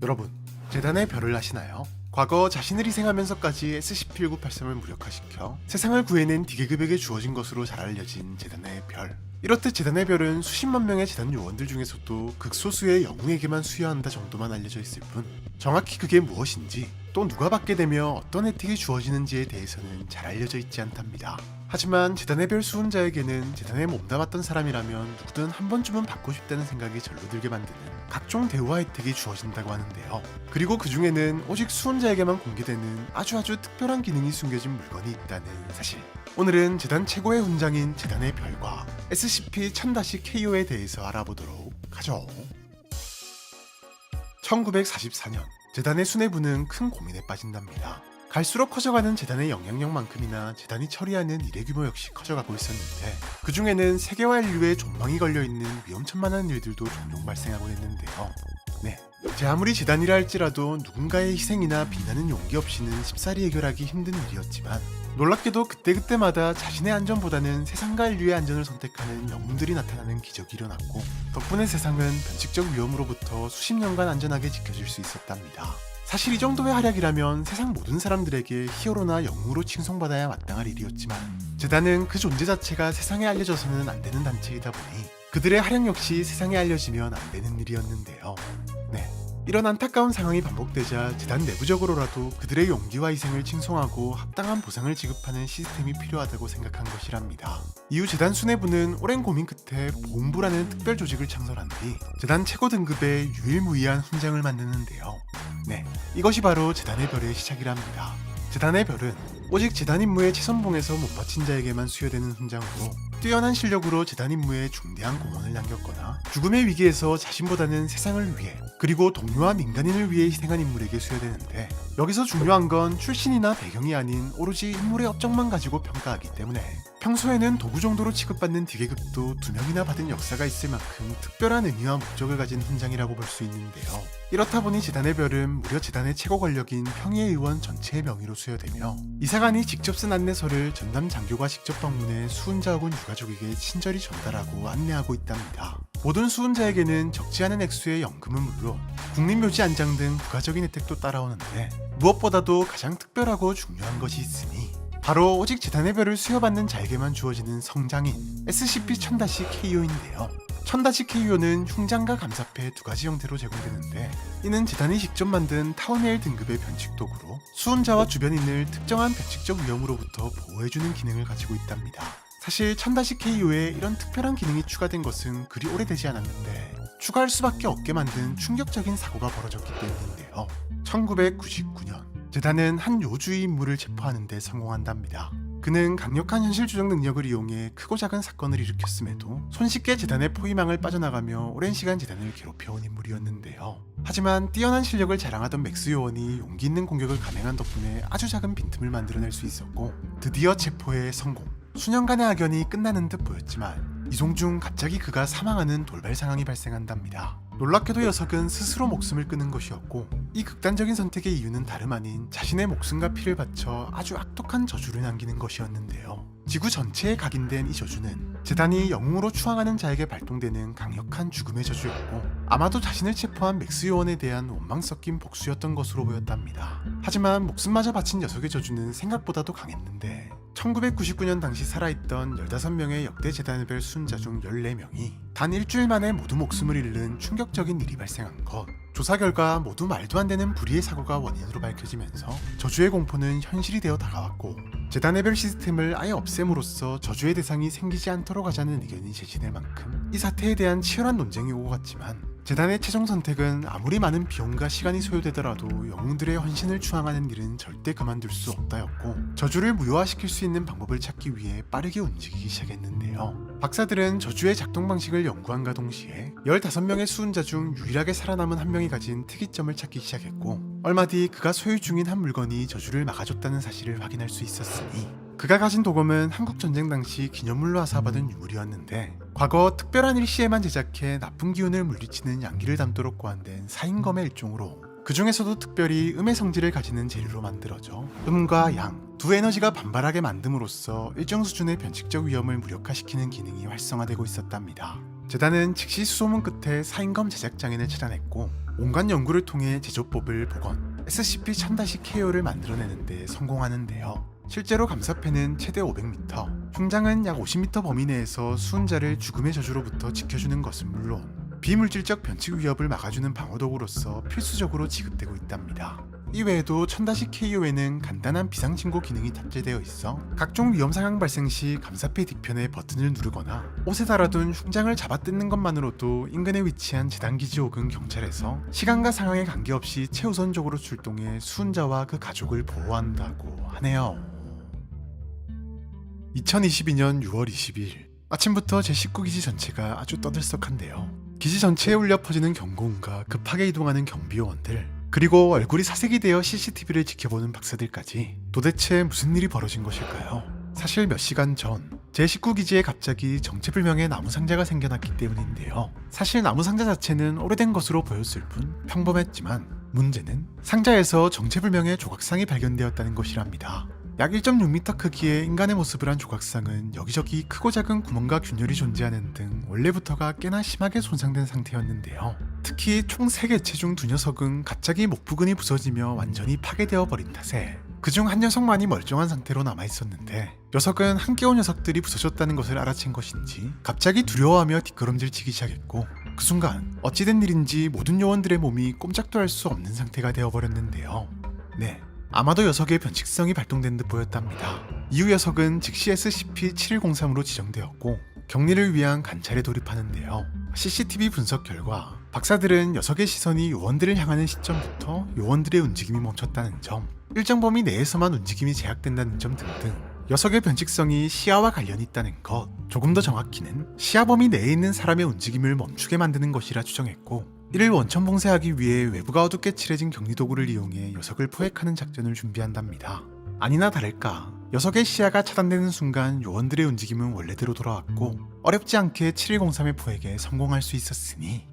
여러분, 재단의 별을 아시나요? 과거 자신을 희생하면서까지 SCP-1983을 무력화시켜 세상을 구해낸 D계급에게 주어진 것으로 잘 알려진 재단의 별. 이렇듯 재단의 별은 수십만 명의 재단 요원들 중에서도 극소수의 영웅에게만 수여한다 정도만 알려져 있을 뿐, 정확히 그게 무엇인지, 또 누가 받게 되며 어떤 혜택이 주어지는지에 대해서는 잘 알려져 있지 않답니다. 하지만 재단의 별 수훈자에게는 재단에 몸담았던 사람이라면 누구든 한 번쯤은 받고 싶다는 생각이 절로 들게 만드는 각종 대우와 혜택이 주어진다고 하는데요. 그리고 그 중에는 오직 수훈자에게만 공개되는 아주 특별한 기능이 숨겨진 물건이 있다는 사실. 오늘은 재단 최고의 훈장인 재단의 별과 SCP-1000-KO에 대해서 알아보도록 하죠. 1944년, 재단의 수뇌부는 큰 고민에 빠진답니다. 갈수록 커져가는 재단의 영향력만큼이나 재단이 처리하는 일의 규모 역시 커져가고 있었는데, 그 중에는 세계화 인류의 존망이 걸려있는 위험천만한 일들도 종종 발생하곤 했는데요. 제 아무리 재단이라 할지라도 누군가의 희생이나 비난은 용기 없이는 쉽사리 해결하기 힘든 일이었지만, 놀랍게도 그때그때마다 자신의 안전보다는 세상과 인류의 안전을 선택하는 영웅들이 나타나는 기적이 일어났고, 덕분에 세상은 변칙적 위험으로부터 수십 년간 안전하게 지켜질 수 있었답니다. 사실 이 정도의 활약이라면 세상 모든 사람들에게 히어로나 영웅으로 칭송받아야 마땅할 일이었지만, 재단은 그 존재 자체가 세상에 알려져서는 안 되는 단체이다 보니 그들의 활약 역시 세상에 알려지면 안 되는 일이었는데요. 이런 안타까운 상황이 반복되자 재단 내부적으로라도 그들의 용기와 희생을 칭송하고 합당한 보상을 지급하는 시스템이 필요하다고 생각한 것이랍니다. 이후 재단 수뇌부는 오랜 고민 끝에 보훈부라는 특별 조직을 창설한 뒤 재단 최고 등급의 유일무이한 훈장을 만드는데요. 이것이 바로 재단의 별의 시작이랍니다. 재단의 별은 오직 재단 임무에 최선봉에서 못 바친 자에게만 수여되는 훈장으로, 뛰어난 실력으로 재단 임무에 중대한 공헌을 남겼거나 죽음의 위기에서 자신보다는 세상을 위해, 그리고 동료와 민간인을 위해 희생한 인물에게 수여되는데, 여기서 중요한 건 출신이나 배경이 아닌 오로지 인물의 업적만 가지고 평가하기 때문에 평소에는 도구 정도로 취급받는 D계급도 2명이나 받은 역사가 있을 만큼 특별한 의미와 목적을 가진 훈장이라고 볼 수 있는데요. 이렇다 보니 재단의 별은 무려 재단의 최고 권력인 평의의원 전체의 명의로 수여되며, 이사관이 직접 쓴 안내서를 전담 장교가 직접 방문해 수훈자 혹은 유가족에게 친절히 전달하고 안내하고 있답니다. 모든 수훈자에게는 적지 않은 액수의 연금은 물론 국립묘지 안장 등 부가적인 혜택도 따라오는데, 무엇보다도 가장 특별하고 중요한 것이 있으니 바로 오직 재단의 별을 수여받는 자에게만 주어지는 성장인 SCP-1000-KO인데요. 1000-KO는 흉장과 감사패 두 가지 형태로 제공되는데, 이는 재단이 직접 만든 타운웨일 등급의 변칙 도구로 수훈자와 주변인을 특정한 변칙적 위험으로부터 보호해주는 기능을 가지고 있답니다. 사실 1000-KO에 이런 특별한 기능이 추가된 것은 그리 오래되지 않았는데, 추가할 수밖에 없게 만든 충격적인 사고가 벌어졌기 때문인데요. 1999년, 재단은 한 요주의 인물을 체포하는 데 성공한답니다. 그는 강력한 현실 조작 능력을 이용해 크고 작은 사건을 일으켰음에도 손쉽게 재단의 포위망을 빠져나가며 오랜 시간 재단을 괴롭혀온 인물이었는데요. 하지만 뛰어난 실력을 자랑하던 맥스 요원이 용기 있는 공격을 감행한 덕분에 아주 작은 빈틈을 만들어낼 수 있었고, 드디어 체포에 성공. 수년간의 악연이 끝나는 듯 보였지만 이송 중 갑자기 그가 사망하는 돌발 상황이 발생한답니다. 놀랍게도 녀석은 스스로 목숨을 끊은 것이었고, 이 극단적인 선택의 이유는 다름 아닌 자신의 목숨과 피를 바쳐 아주 악독한 저주를 남기는 것이었는데요. 지구 전체에 각인된 이 저주는 재단이 영웅으로 추앙하는 자에게 발동되는 강력한 죽음의 저주였고, 아마도 자신을 체포한 맥스 요원에 대한 원망 섞인 복수였던 것으로 보였답니다. 하지만 목숨마저 바친 녀석의 저주는 생각보다도 강했는데, 1999년 당시 살아있던 15명의 역대 재단의 별 수훈자 중 14명이 단 일주일 만에 모두 목숨을 잃는 충격적인 일이 발생한 것. 조사 결과 모두 말도 안 되는 불의의 사고가 원인으로 밝혀지면서 저주의 공포는 현실이 되어 다가왔고, 재단의 별 시스템을 아예 없앰으로써 저주의 대상이 생기지 않도록 하자는 의견이 제시될 만큼 이 사태에 대한 치열한 논쟁이 오고 갔지만, 재단의 최종 선택은 아무리 많은 비용과 시간이 소요되더라도 영웅들의 헌신을 추앙하는 일은 절대 그만둘 수 없다였고, 저주를 무효화시킬 수 있는 방법을 찾기 위해 빠르게 움직이기 시작했는데요. 박사들은 저주의 작동 방식을 연구함과 동시에 15명의 수훈자 중 유일하게 살아남은 한 명이 가진 특이점을 찾기 시작했고, 얼마 뒤 그가 소유 중인 한 물건이 저주를 막아줬다는 사실을 확인할 수 있었으니, 그가 가진 도검은 한국전쟁 당시 기념물로 하사받은 유물이었는데, 과거 특별한 일시에만 제작해 나쁜 기운을 물리치는 양기를 담도록 고안된 사인검의 일종으로, 그 중에서도 특별히 음의 성질을 가지는 재료로 만들어져 음과 양 두 에너지가 반발하게 만듦으로써 일정 수준의 변칙적 위험을 무력화시키는 기능이 활성화되고 있었답니다. 재단은 즉시 수소문 끝에 사인검 제작 장인을 찾아냈고, 온갖 연구를 통해 제조법을 복원, SCP-1000-KO를 만들어내는 데 성공하는데요. 실제로 감사패는 최대 500m, 흉장은 약 50m 범위 내에서 수은자를 죽음의 저주로부터 지켜주는 것은 물론 비물질적 변칙 위협을 막아주는 방어도구로서 필수적으로 지급되고 있답니다. 이외에도 1000-KO에는 간단한 비상신고 기능이 탑재되어 있어 각종 위험 상황 발생 시 감사패 뒤편의 버튼을 누르거나 옷에 달아둔 흉장을 잡아뜯는 것만으로도 인근에 위치한 재단기지 혹은 경찰에서 시간과 상황에 관계없이 최우선적으로 출동해 수은자와 그 가족을 보호한다고 하네요. 2022년 6월 20일 아침부터 제19기지 전체가 아주 떠들썩한데요. 기지 전체에 울려 퍼지는 경고음과 급하게 이동하는 경비요원들, 그리고 얼굴이 사색이 되어 CCTV를 지켜보는 박사들까지 도대체 무슨 일이 벌어진 것일까요? 사실 몇 시간 전 제19기지에 갑자기 정체불명의 나무상자가 생겨났기 때문인데요. 사실 나무상자 자체는 오래된 것으로 보였을 뿐 평범했지만 문제는 상자에서 정체불명의 조각상이 발견되었다는 것이랍니다. 약 1.6m 크기의 인간의 모습을 한 조각상은 여기저기 크고 작은 구멍과 균열이 존재하는 등 원래부터가 꽤나 심하게 손상된 상태였는데요. 특히 총 3개체 중 2녀석은 갑자기 목 부근이 부서지며 완전히 파괴되어 버린 탓에 그중 한 녀석만이 멀쩡한 상태로 남아있었는데 녀석은 함께 온 녀석들이 부서졌다는 것을 알아챈 것인지 갑자기 두려워하며 뒷걸음질치기 시작했고 그 순간 어찌된 일인지 모든 요원들의 몸이 꼼짝도 할 수 없는 상태가 되어버렸는데요. 네, 아마도 녀석의 변칙성이 발동된 듯 보였답니다. 이후 녀석은 즉시 SCP-7103으로 지정되었고 격리를 위한 관찰에 돌입하는데요. CCTV 분석 결과 박사들은 녀석의 시선이 요원들을 향하는 시점부터 요원들의 움직임이 멈췄다는 점, 일정 범위 내에서만 움직임이 제약된다는 점 등등 녀석의 변칙성이 시야와 관련이 있다는 것, 조금 더 정확히는 시야 범위 내에 있는 사람의 움직임을 멈추게 만드는 것이라 추정했고 이를 원천 봉쇄하기 위해 외부가 어둡게 칠해진 격리도구를 이용해 녀석을 포획하는 작전을 준비한답니다. 아니나 다를까 녀석의 시야가 차단되는 순간 요원들의 움직임은 원래대로 돌아왔고 어렵지 않게 7103의 포획에 성공할 수 있었으니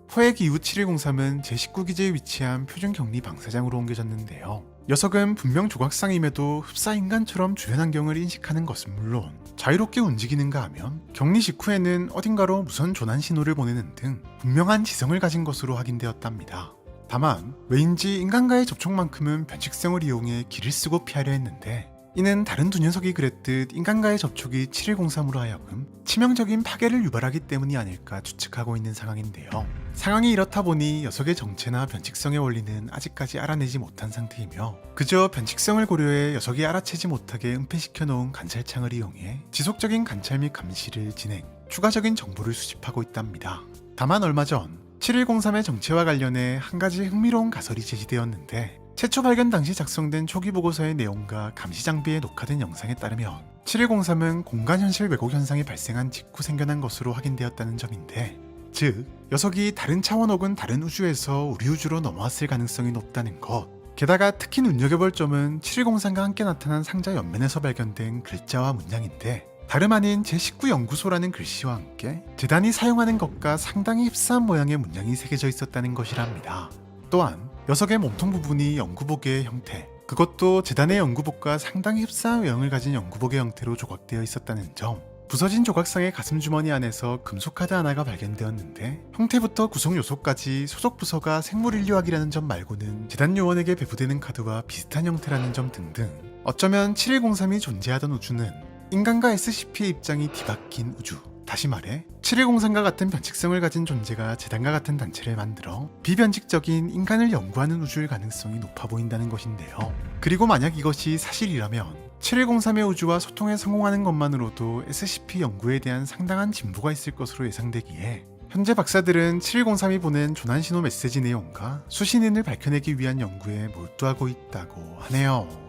포획 이후 7103은 제19기지에 위치한 표준격리 방사장으로 옮겨졌는데요. 녀석은 분명 조각상임에도 흡사 인간처럼 주변 환경을 인식하는 것은 물론 자유롭게 움직이는가 하면 격리 직후에는 어딘가로 무선 조난 신호를 보내는 등 분명한 지성을 가진 것으로 확인되었답니다. 다만 왜인지 인간과의 접촉만큼은 변칙성을 이용해 길을 쓰고 피하려 했는데 이는 다른 두 녀석이 그랬듯 인간과의 접촉이 7103으로 하여금 치명적인 파괴를 유발하기 때문이 아닐까 추측하고 있는 상황인데요. 상황이 이렇다 보니 녀석의 정체나 변칙성의 원리는 아직까지 알아내지 못한 상태이며 그저 변칙성을 고려해 녀석이 알아채지 못하게 은폐시켜 놓은 관찰창을 이용해 지속적인 관찰 및 감시를 진행, 추가적인 정보를 수집하고 있답니다. 다만 얼마 전 7103의 정체와 관련해 한 가지 흥미로운 가설이 제시되었는데 최초 발견 당시 작성된 초기 보고서의 내용과 감시 장비에 녹화된 영상에 따르면 7103은 공간현실 왜곡 현상이 발생한 직후 생겨난 것으로 확인되었다는 점인데 즉, 녀석이 다른 차원 혹은 다른 우주에서 우리 우주로 넘어왔을 가능성이 높다는 것. 게다가 특히 눈여겨볼 점은 7103과 함께 나타난 상자 옆면에서 발견된 글자와 문양인데 다름 아닌 제19연구소라는 글씨와 함께 재단이 사용하는 것과 상당히 흡사한 모양의 문양이 새겨져 있었다는 것이랍니다. 또한 녀석의 몸통 부분이 연구복의 형태, 그것도 재단의 연구복과 상당히 흡사한 외형을 가진 연구복의 형태로 조각되어 있었다는 점, 부서진 조각상의 가슴 주머니 안에서 금속 카드 하나가 발견되었는데 형태부터 구성 요소까지 소속 부서가 생물인류학이라는 점 말고는 재단 요원에게 배부되는 카드와 비슷한 형태라는 점 등등 어쩌면 7103이 존재하던 우주는 인간과 SCP의 입장이 뒤바뀐 우주, 다시 말해 7103과 같은 변칙성을 가진 존재가 재단과 같은 단체를 만들어 비변칙적인 인간을 연구하는 우주일 가능성이 높아 보인다는 것인데요. 그리고 만약 이것이 사실이라면 7103의 우주와 소통에 성공하는 것만으로도 SCP 연구에 대한 상당한 진보가 있을 것으로 예상되기에 현재 박사들은 7103이 보낸 조난신호 메시지 내용과 수신인을 밝혀내기 위한 연구에 몰두하고 있다고 하네요.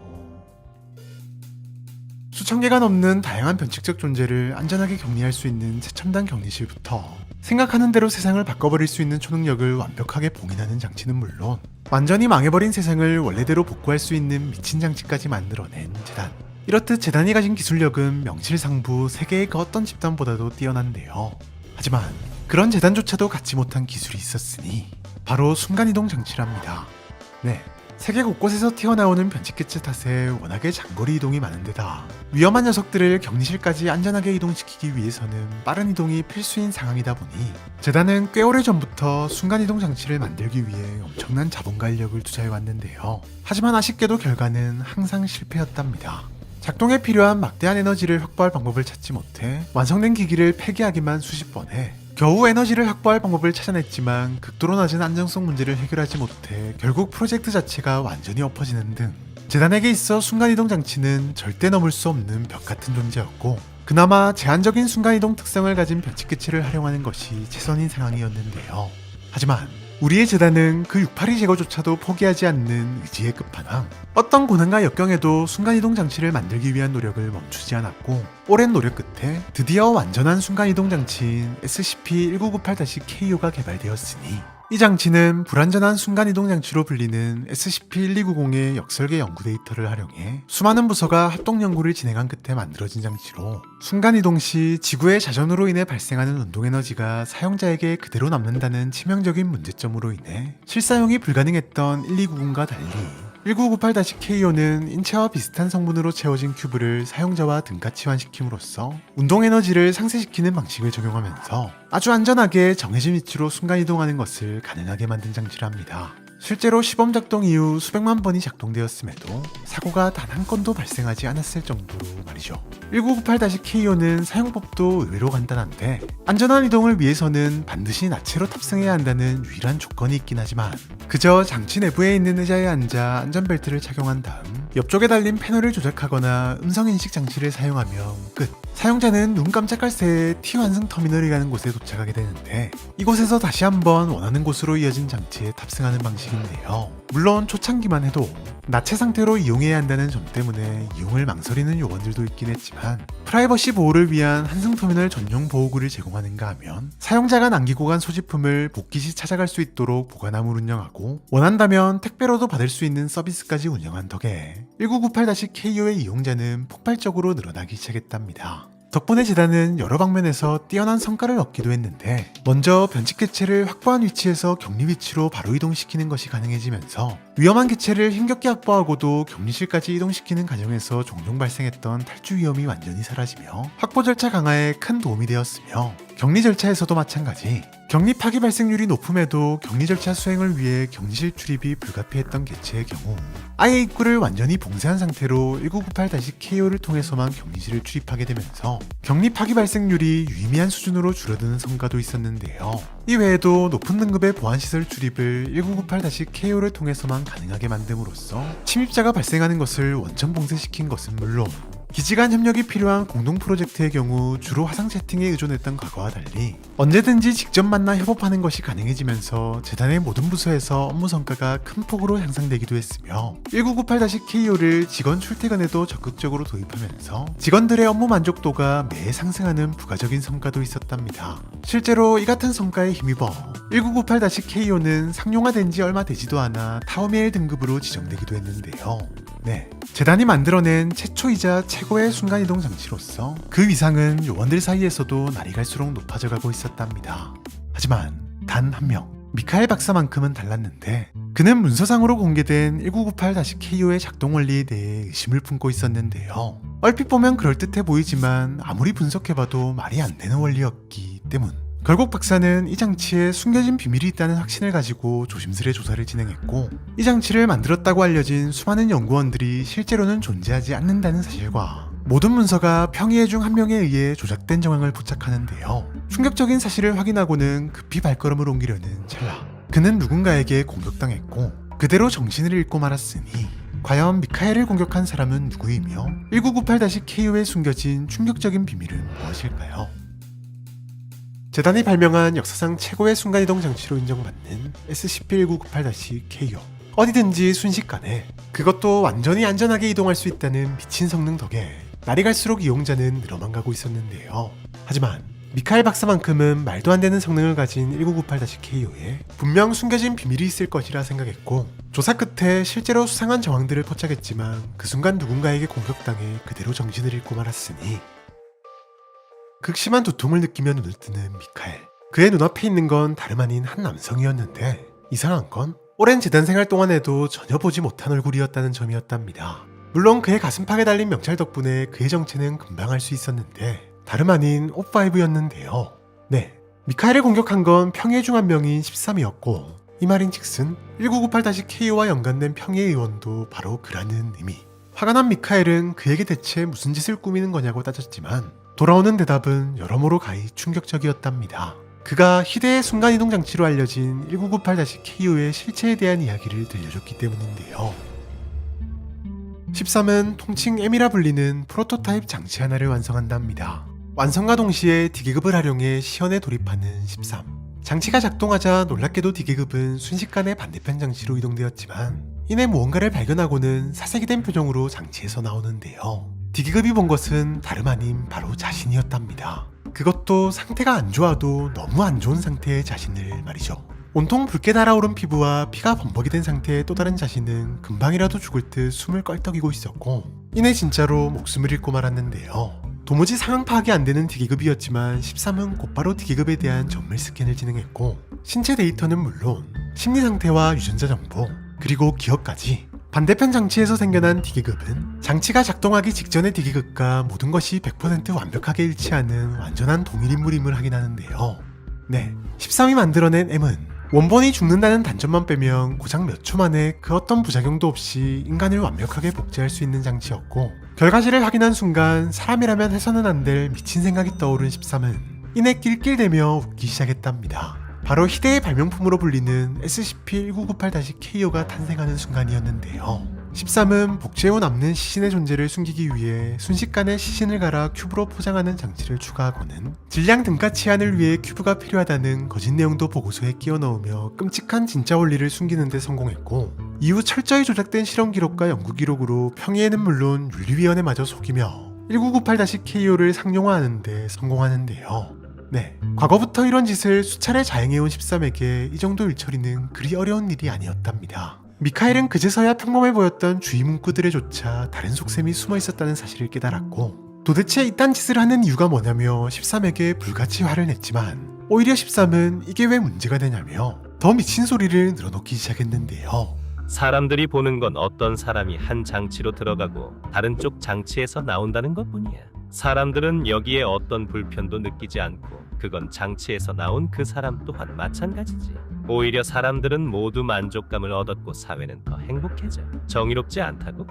수천 개가 넘는 다양한 변칙적 존재를 안전하게 격리할 수 있는 최첨단 격리실부터 생각하는 대로 세상을 바꿔버릴 수 있는 초능력을 완벽하게 봉인하는 장치는 물론 완전히 망해버린 세상을 원래대로 복구할 수 있는 미친 장치까지 만들어낸 재단. 이렇듯 재단이 가진 기술력은 명실상부 세계의 그 어떤 집단보다도 뛰어난데요. 하지만 그런 재단조차도 갖지 못한 기술이 있었으니 바로 순간이동 장치랍니다. 네, 세계 곳곳에서 튀어나오는 변칙개체 탓에 워낙에 장거리 이동이 많은 데다 위험한 녀석들을 격리실까지 안전하게 이동시키기 위해서는 빠른 이동이 필수인 상황이다 보니 재단은 꽤 오래 전부터 순간이동 장치를 만들기 위해 엄청난 자본과 인력을 투자해왔는데요. 하지만 아쉽게도 결과는 항상 실패였답니다. 작동에 필요한 막대한 에너지를 확보할 방법을 찾지 못해 완성된 기기를 폐기하기만 수십 번 해 겨우 에너지를 확보할 방법을 찾아냈지만 극도로 낮은 안정성 문제를 해결하지 못해 결국 프로젝트 자체가 완전히 엎어지는 등 재단에게 있어 순간이동 장치는 절대 넘을 수 없는 벽 같은 존재였고 그나마 제한적인 순간이동 특성을 가진 변칙개체를 활용하는 것이 최선인 상황이었는데요. 하지만 우리의 재단은 그 682 제거조차도 포기하지 않는 의지의 끝판왕. 어떤 고난과 역경에도 순간이동 장치를 만들기 위한 노력을 멈추지 않았고 오랜 노력 끝에 드디어 완전한 순간이동 장치인 SCP-1998-KO가 개발되었으니 이 장치는 불완전한 순간이동 장치로 불리는 SCP-1290의 역설계 연구 데이터를 활용해 수많은 부서가 합동 연구를 진행한 끝에 만들어진 장치로 순간이동 시 지구의 자전으로 인해 발생하는 운동에너지가 사용자에게 그대로 남는다는 치명적인 문제점으로 인해 실사용이 불가능했던 1290과 달리 1998-KO는 인체와 비슷한 성분으로 채워진 큐브를 사용자와 등가치 환시킴으로써 운동에너지를 상쇄시키는 방식을 적용하면서 아주 안전하게 정해진 위치로 순간이동하는 것을 가능하게 만든 장치랍니다. 실제로 시범 작동 이후 수백만 번이 작동되었음에도 사고가 단 한 건도 발생하지 않았을 정도로 말이죠. 1998-KO는 사용법도 의외로 간단한데 안전한 이동을 위해서는 반드시 나체로 탑승해야 한다는 유일한 조건이 있긴 하지만 그저 장치 내부에 있는 의자에 앉아 안전벨트를 착용한 다음 옆쪽에 달린 패널을 조작하거나 음성인식 장치를 사용하면 끝! 사용자는 눈 깜짝할 새에 T-환승 터미널이라는 곳에 도착하게 되는데 이곳에서 다시 한번 원하는 곳으로 이어진 장치에 탑승하는 방식인데요. 물론 초창기만 해도 나체 상태로 이용해야 한다는 점 때문에 이용을 망설이는 요원들도 있긴 했지만 프라이버시 보호를 위한 환승터미널 전용 보호구를 제공하는가 하면 사용자가 남기고 간 소지품을 복귀 시 찾아갈 수 있도록 보관함을 운영하고 원한다면 택배로도 받을 수 있는 서비스까지 운영한 덕에 1998-KO의 이용자는 폭발적으로 늘어나기 시작했답니다. 덕분에 재단은 여러 방면에서 뛰어난 성과를 얻기도 했는데 먼저 변칙개체를 확보한 위치에서 격리 위치로 바로 이동시키는 것이 가능해지면서 위험한 개체를 힘겹게 확보하고도 격리실까지 이동시키는 과정에서 종종 발생했던 탈주 위험이 완전히 사라지며 확보 절차 강화에 큰 도움이 되었으며 격리 절차에서도 마찬가지 격리 파기 발생률이 높음에도 격리 절차 수행을 위해 격리실 출입이 불가피했던 개체의 경우 아예 입구를 완전히 봉쇄한 상태로 1998-KO를 통해서만 격리실을 출입하게 되면서 격리 파기 발생률이 유의미한 수준으로 줄어드는 성과도 있었는데요. 이 외에도 높은 등급의 보안시설 출입을 1998-KO를 통해서만 가능하게 만듦으로써 침입자가 발생하는 것을 원천 봉쇄시킨 것은 물론 기지 간 협력이 필요한 공동 프로젝트의 경우 주로 화상 채팅에 의존했던 과거와 달리 언제든지 직접 만나 협업하는 것이 가능해지면서 재단의 모든 부서에서 업무 성과가 큰 폭으로 향상되기도 했으며 1998-KO를 직원 출퇴근에도 적극적으로 도입하면서 직원들의 업무 만족도가 매해 상승하는 부가적인 성과도 있었답니다. 실제로 이 같은 성과에 힘입어 1998-KO는 상용화된 지 얼마 되지도 않아 타워메일 등급으로 지정되기도 했는데요. 네, 재단이 만들어낸 최초이자 최고의 순간이동 장치로서 그 위상은 요원들 사이에서도 날이 갈수록 높아져가고 있었답니다. 하지만 단 한 명, 미카엘 박사만큼은 달랐는데 그는 문서상으로 공개된 1998-KO의 작동 원리에 대해 의심을 품고 있었는데요. 얼핏 보면 그럴듯해 보이지만 아무리 분석해봐도 말이 안 되는 원리였기 때문. 결국 박사는 이 장치에 숨겨진 비밀이 있다는 확신을 가지고 조심스레 조사를 진행했고 이 장치를 만들었다고 알려진 수많은 연구원들이 실제로는 존재하지 않는다는 사실과 모든 문서가 평의회 중 한 명에 의해 조작된 정황을 포착하는데요. 충격적인 사실을 확인하고는 급히 발걸음을 옮기려는 찰나 그는 누군가에게 공격당했고 그대로 정신을 잃고 말았으니 과연 미카엘을 공격한 사람은 누구이며 1998-KO에 숨겨진 충격적인 비밀은 무엇일까요? 재단이 발명한 역사상 최고의 순간이동 장치로 인정받는 SCP-1998-KO. 어디든지 순식간에 그것도 완전히 안전하게 이동할 수 있다는 미친 성능 덕에 날이 갈수록 이용자는 늘어만 가고 있었는데요. 하지만 미카엘 박사만큼은 말도 안 되는 성능을 가진 1998-KO에 분명 숨겨진 비밀이 있을 것이라 생각했고 조사 끝에 실제로 수상한 정황들을 포착했지만 그 순간 누군가에게 공격당해 그대로 정신을 잃고 말았으니 극심한 두통을 느끼며 눈을 뜨는 미카엘. 그의 눈앞에 있는 건 다름 아닌 한 남성이었는데 이상한 건 오랜 재단 생활 동안에도 전혀 보지 못한 얼굴이었다는 점이었답니다. 물론 그의 가슴팍에 달린 명찰 덕분에 그의 정체는 금방 알 수 있었는데 다름 아닌 옵5였는데요. 네, 미카엘을 공격한 건 평의의 중 한 명인 13이었고 이 말인즉슨 1998-KO와 연관된 평의의 의원도 바로 그라는 의미. 화가 난 미카엘은 그에게 대체 무슨 짓을 꾸미는 거냐고 따졌지만 돌아오는 대답은 여러모로 가히 충격적이었답니다. 그가 희대의 순간이동 장치로 알려진 1998-KO의 실체에 대한 이야기를 들려줬기 때문인데요. 13은 통칭 M이라 불리는 프로토타입 장치 하나를 완성한답니다. 완성과 동시에 D계급을 활용해 시연에 돌입하는 13. 장치가 작동하자 놀랍게도 D계급은 순식간에 반대편 장치로 이동되었지만 이내 무언가를 발견하고는 사색이 된 표정으로 장치에서 나오는데요. D계급이 본 것은 다름 아닌 바로 자신이었답니다. 그것도 상태가 안 좋아도 너무 안 좋은 상태의 자신을 말이죠. 온통 붉게 달아오른 피부와 피가 범벅이 된 상태의 또 다른 자신은 금방이라도 죽을 듯 숨을 껄떡이고 있었고 이내 진짜로 목숨을 잃고 말았는데요. 도무지 상황 파악이 안 되는 D계급이었지만 13은 곧바로 D계급에 대한 정밀 스캔을 진행했고 신체 데이터는 물론 심리 상태와 유전자 정보 그리고 기억까지 반대편 장치에서 생겨난 D계급은 장치가 작동하기 직전의 D계급과 모든 것이 100% 완벽하게 일치하는 완전한 동일 인물임을 확인하는데요. 네, 13이 만들어낸 M은 원본이 죽는다는 단점만 빼면 고작 몇 초 만에 그 어떤 부작용도 없이 인간을 완벽하게 복제할 수 있는 장치였고 결과지를 확인한 순간 사람이라면 해서는 안 될 미친 생각이 떠오른 13은 이내 낄낄대며 웃기 시작했답니다. 바로 희대의 발명품으로 불리는 SCP-1998-KO가 탄생하는 순간이었는데요. 13은 복제해온 남는 시신의 존재를 숨기기 위해 순식간에 시신을 갈아 큐브로 포장하는 장치를 추가하고는 질량 등가 치안을 위해 큐브가 필요하다는 거짓 내용도 보고서에 끼워 넣으며 끔찍한 진짜 원리를 숨기는 데 성공했고 이후 철저히 조작된 실험 기록과 연구 기록으로 평의에는 물론 윤리위원회마저 속이며 1998-KO를 상용화하는 데 성공하는데요. 네, 과거부터 이런 짓을 수차례 자행해온 13에게 이 정도 일처리는 그리 어려운 일이 아니었답니다. 미카엘은 그제서야 평범해 보였던 주의 문구들에 조차 다른 속셈이 숨어 있었다는 사실을 깨달았고 도대체 이딴 짓을 하는 이유가 뭐냐며 13에게 불같이 화를 냈지만 오히려 13은 이게 왜 문제가 되냐며 더 미친 소리를 늘어놓기 시작했는데요. 사람들이 보는 건 어떤 사람이 한 장치로 들어가고 다른 쪽 장치에서 나온다는 것뿐이야. 사람들은 여기에 어떤 불편도 느끼지 않고 그건 장치에서 나온 그 사람 또한 마찬가지지. 오히려 사람들은 모두 만족감을 얻었고 사회는 더 행복해져. 정의롭지 않다고?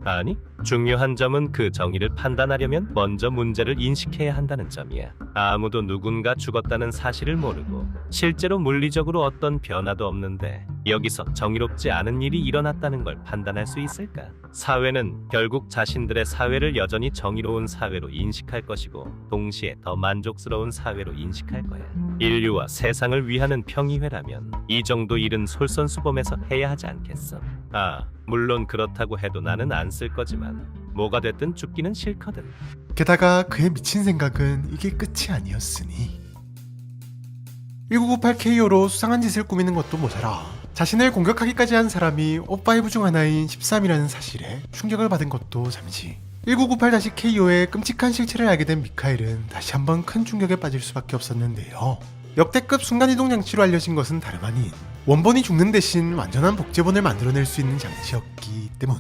아니, 중요한 점은 그 정의를 판단하려면 먼저 문제를 인식해야 한다는 점이야. 아무도 누군가 죽었다는 사실을 모르고 실제로 물리적으로 어떤 변화도 없는데 여기서 정의롭지 않은 일이 일어났다는 걸 판단할 수 있을까? 사회는 결국 자신들의 사회를 여전히 정의로운 사회로 인식할 것이고 동시에 더 만족스러운 사회로 인식할 거야. 인류와 세상을 위하는 평의회라면 이 정도 일은 솔선수범해서 해야 하지 않겠어? 물론 그렇다고 해도 나는 안 쓸 거지만 뭐가 됐든 죽기는 싫거든. 게다가 그의 미친 생각은 이게 끝이 아니었으니 1998KO로 수상한 짓을 꾸미는 것도 모자라 자신을 공격하기까지 한 사람이 옵5 중 하나인 13이라는 사실에 충격을 받은 것도 잠시 1998-KO의 끔찍한 실체를 알게 된 미카엘은 다시 한번 큰 충격에 빠질 수밖에 없었는데요. 역대급 순간이동 장치로 알려진 것은 다름 아닌 원본이 죽는 대신 완전한 복제본을 만들어낼 수 있는 장치였기 때문.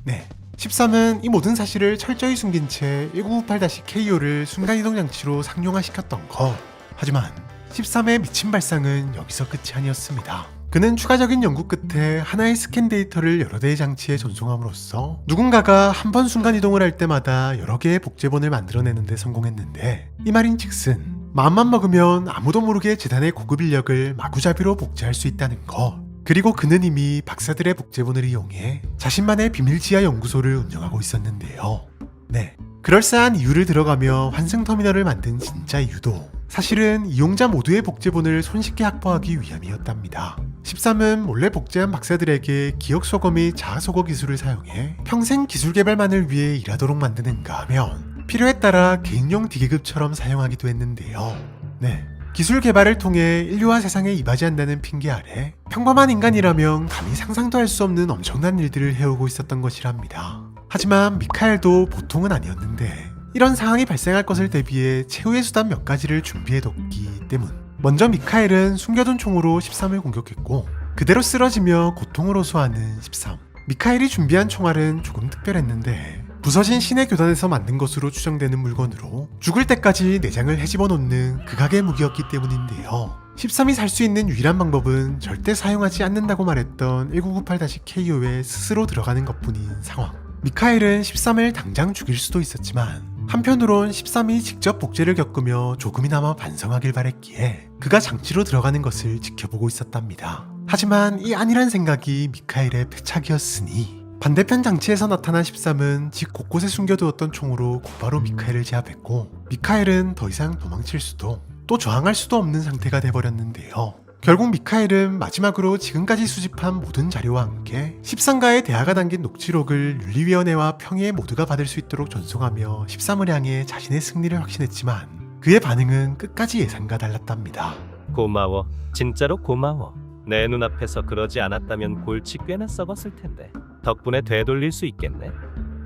네, 13은 이 모든 사실을 철저히 숨긴 채 1998-KO를 순간이동 장치로 상용화시켰던 것. 하지만 13의 미친 발상은 여기서 끝이 아니었습니다. 그는 추가적인 연구 끝에 하나의 스캔 데이터를 여러 대의 장치에 전송함으로써 누군가가 한 번 순간이동을 할 때마다 여러 개의 복제본을 만들어내는 데 성공했는데 이 말인즉슨 마음만 먹으면 아무도 모르게 재단의 고급 인력을 마구잡이로 복제할 수 있다는 것. 그리고 그는 이미 박사들의 복제본을 이용해 자신만의 비밀지하 연구소를 운영하고 있었는데요. 네, 그럴싸한 이유를 들어가며 환승터미널을 만든 진짜 이유도 사실은 이용자 모두의 복제본을 손쉽게 확보하기 위함이었답니다. 13은 몰래 복제한 박사들에게 기억소거 및 자아소거 기술을 사용해 평생 기술 개발만을 위해 일하도록 만드는가 하면 필요에 따라 개인용 D계급처럼 사용하기도 했는데요. 네, 기술 개발을 통해 인류와 세상에 이바지한다는 핑계 아래 평범한 인간이라면 감히 상상도 할 수 없는 엄청난 일들을 해오고 있었던 것이랍니다. 하지만 미카엘도 보통은 아니었는데 이런 상황이 발생할 것을 대비해 최후의 수단 몇 가지를 준비해뒀기 때문. 먼저 미카엘은 숨겨둔 총으로 13을 공격했고 그대로 쓰러지며 고통을 호소하는 13. 미카엘이 준비한 총알은 조금 특별했는데 부서진 시내 교단에서 만든 것으로 추정되는 물건으로 죽을 때까지 내장을 헤집어 놓는 극악의 무기였기 때문인데요. 13이 살 수 있는 유일한 방법은 절대 사용하지 않는다고 말했던 1998-KO에 스스로 들어가는 것뿐인 상황. 미카엘은 13을 당장 죽일 수도 있었지만 한편으론 13이 직접 복제를 겪으며 조금이나마 반성하길 바랬기에 그가 장치로 들어가는 것을 지켜보고 있었답니다. 하지만 이 아니란 생각이 미카엘의 패착이었으니 반대편 장치에서 나타난 13은 집 곳곳에 숨겨두었던 총으로 곧바로 미카엘을 제압했고 미카엘은 더 이상 도망칠 수도 또 저항할 수도 없는 상태가 돼버렸는데요. 결국 미카엘은 마지막으로 지금까지 수집한 모든 자료와 함께 13과의 대화가 담긴 녹취록을 윤리위원회와 평의회 모두가 받을 수 있도록 전송하며 13을 향해 자신의 승리를 확신했지만 그의 반응은 끝까지 예상과 달랐답니다. 고마워. 진짜로 고마워. 내 눈앞에서 그러지 않았다면 골치 꽤나 썩었을 텐데 덕분에 되돌릴 수 있겠네.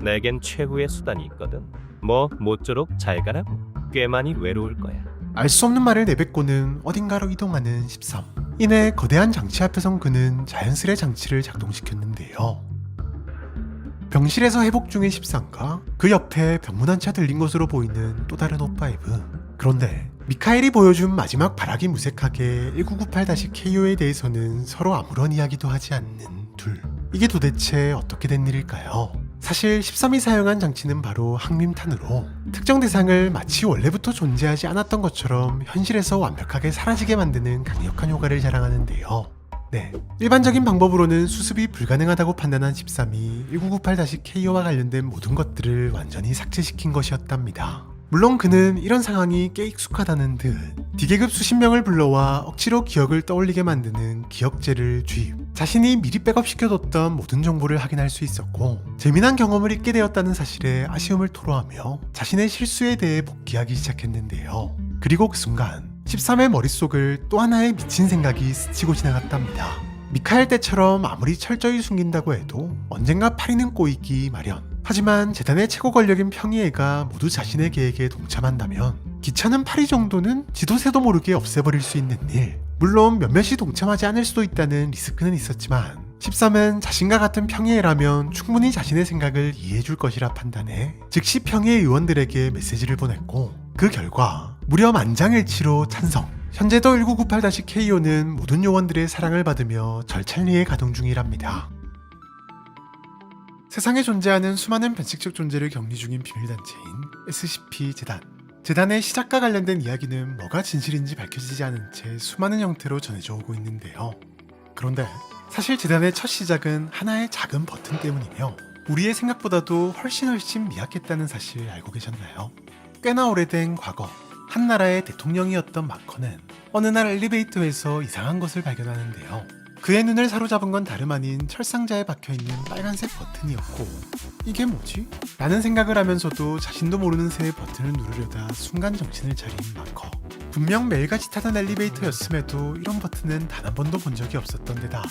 내겐 최후의 수단이 있거든. 뭐 모쪼록 잘 가라고. 꽤 많이 외로울 거야. 알 수 없는 말을 내뱉고는 어딘가로 이동하는 13. 이내 거대한 장치 앞에선 그는 자연스레 장치를 작동시켰는데요. 병실에서 회복 중인 13과 그 옆에 병문 한 차 들린 것으로 보이는 또 다른 오5. 그런데 미카엘이 보여준 마지막 발악이 무색하게 1998-KO에 대해서는 서로 아무런 이야기도 하지 않는 둘. 이게 도대체 어떻게 된 일일까요? 사실 13이 사용한 장치는 바로 항림탄으로 특정 대상을 마치 원래부터 존재하지 않았던 것처럼 현실에서 완벽하게 사라지게 만드는 강력한 효과를 자랑하는데요. 네, 일반적인 방법으로는 수습이 불가능하다고 판단한 13이 1998-KO와 관련된 모든 것들을 완전히 삭제시킨 것이었답니다. 물론 그는 이런 상황이 꽤 익숙하다는 듯 D계급 수십 명을 불러와 억지로 기억을 떠올리게 만드는 기억제를 주입, 자신이 미리 백업시켜뒀던 모든 정보를 확인할 수 있었고 재미난 경험을 잊게 되었다는 사실에 아쉬움을 토로하며 자신의 실수에 대해 복귀하기 시작했는데요. 그리고 그 순간 13의 머릿속을 또 하나의 미친 생각이 스치고 지나갔답니다. 미카엘 때처럼 아무리 철저히 숨긴다고 해도 언젠가 파리는 꼬이기 마련. 하지만 재단의 최고 권력인 평의회가 모두 자신의 계획에 동참한다면 기차는 파리 정도는 지도 새도 모르게 없애버릴 수 있는 일. 물론 몇몇이 동참하지 않을 수도 있다는 리스크는 있었지만 13은 자신과 같은 평의회라면 충분히 자신의 생각을 이해해줄 것이라 판단해 즉시 평의회 의원들에게 메시지를 보냈고 그 결과 무려 만장일치로 찬성. 현재도 1998-KO는 모든 요원들의 사랑을 받으며 절찬리에 가동 중이랍니다. 세상에 존재하는 수많은 변칙적 존재를 격리 중인 비밀단체인 SCP-재단. 재단의 시작과 관련된 이야기는 뭐가 진실인지 밝혀지지 않은 채 수많은 형태로 전해져 오고 있는데요. 그런데 사실 재단의 첫 시작은 하나의 작은 버튼 때문이며 우리의 생각보다도 훨씬 미약했다는 사실 알고 계셨나요? 꽤나 오래된 과거, 한 나라의 대통령이었던 마커는 어느 날 엘리베이터에서 이상한 것을 발견하는데요. 그의 눈을 사로잡은 건 다름 아닌 철상자에 박혀있는 빨간색 버튼이었고 이게 뭐지? 라는 생각을 하면서도 자신도 모르는 새의 버튼을 누르려다 순간 정신을 차린 마커. 분명 매일같이 타던 엘리베이터였음에도 이런 버튼은 단 한 번도 본 적이 없었던 데다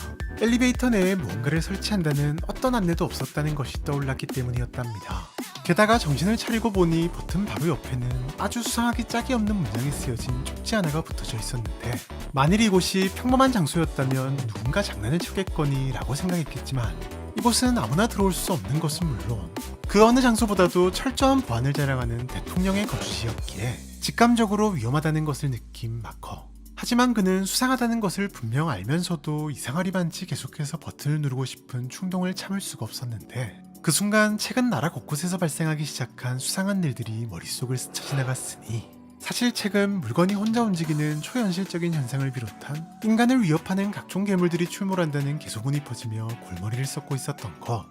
엘리베이터 내에 무언가를 설치한다는 어떤 안내도 없었다는 것이 떠올랐기 때문이었답니다. 게다가 정신을 차리고 보니 버튼 바로 옆에는 아주 수상하기 짝이 없는 문양이 쓰여진 쪽지 하나가 붙어져 있었는데 만일 이곳이 평범한 장소였다면 누군가 장난을 쳤겠거니 라고 생각했겠지만 이곳은 아무나 들어올 수 없는 것은 물론 그 어느 장소보다도 철저한 보안을 자랑하는 대통령의 거주지였기에 직감적으로 위험하다는 것을 느낀 마커. 하지만 그는 수상하다는 것을 분명 알면서도 이상하리만치 계속해서 버튼을 누르고 싶은 충동을 참을 수가 없었는데 그 순간 최근 나라 곳곳에서 발생하기 시작한 수상한 일들이 머릿속을 스쳐 지나갔으니 사실 최근 물건이 혼자 움직이는 초현실적인 현상을 비롯한 인간을 위협하는 각종 괴물들이 출몰한다는 개소문이 퍼지며 골머리를 썩고 있었던 것.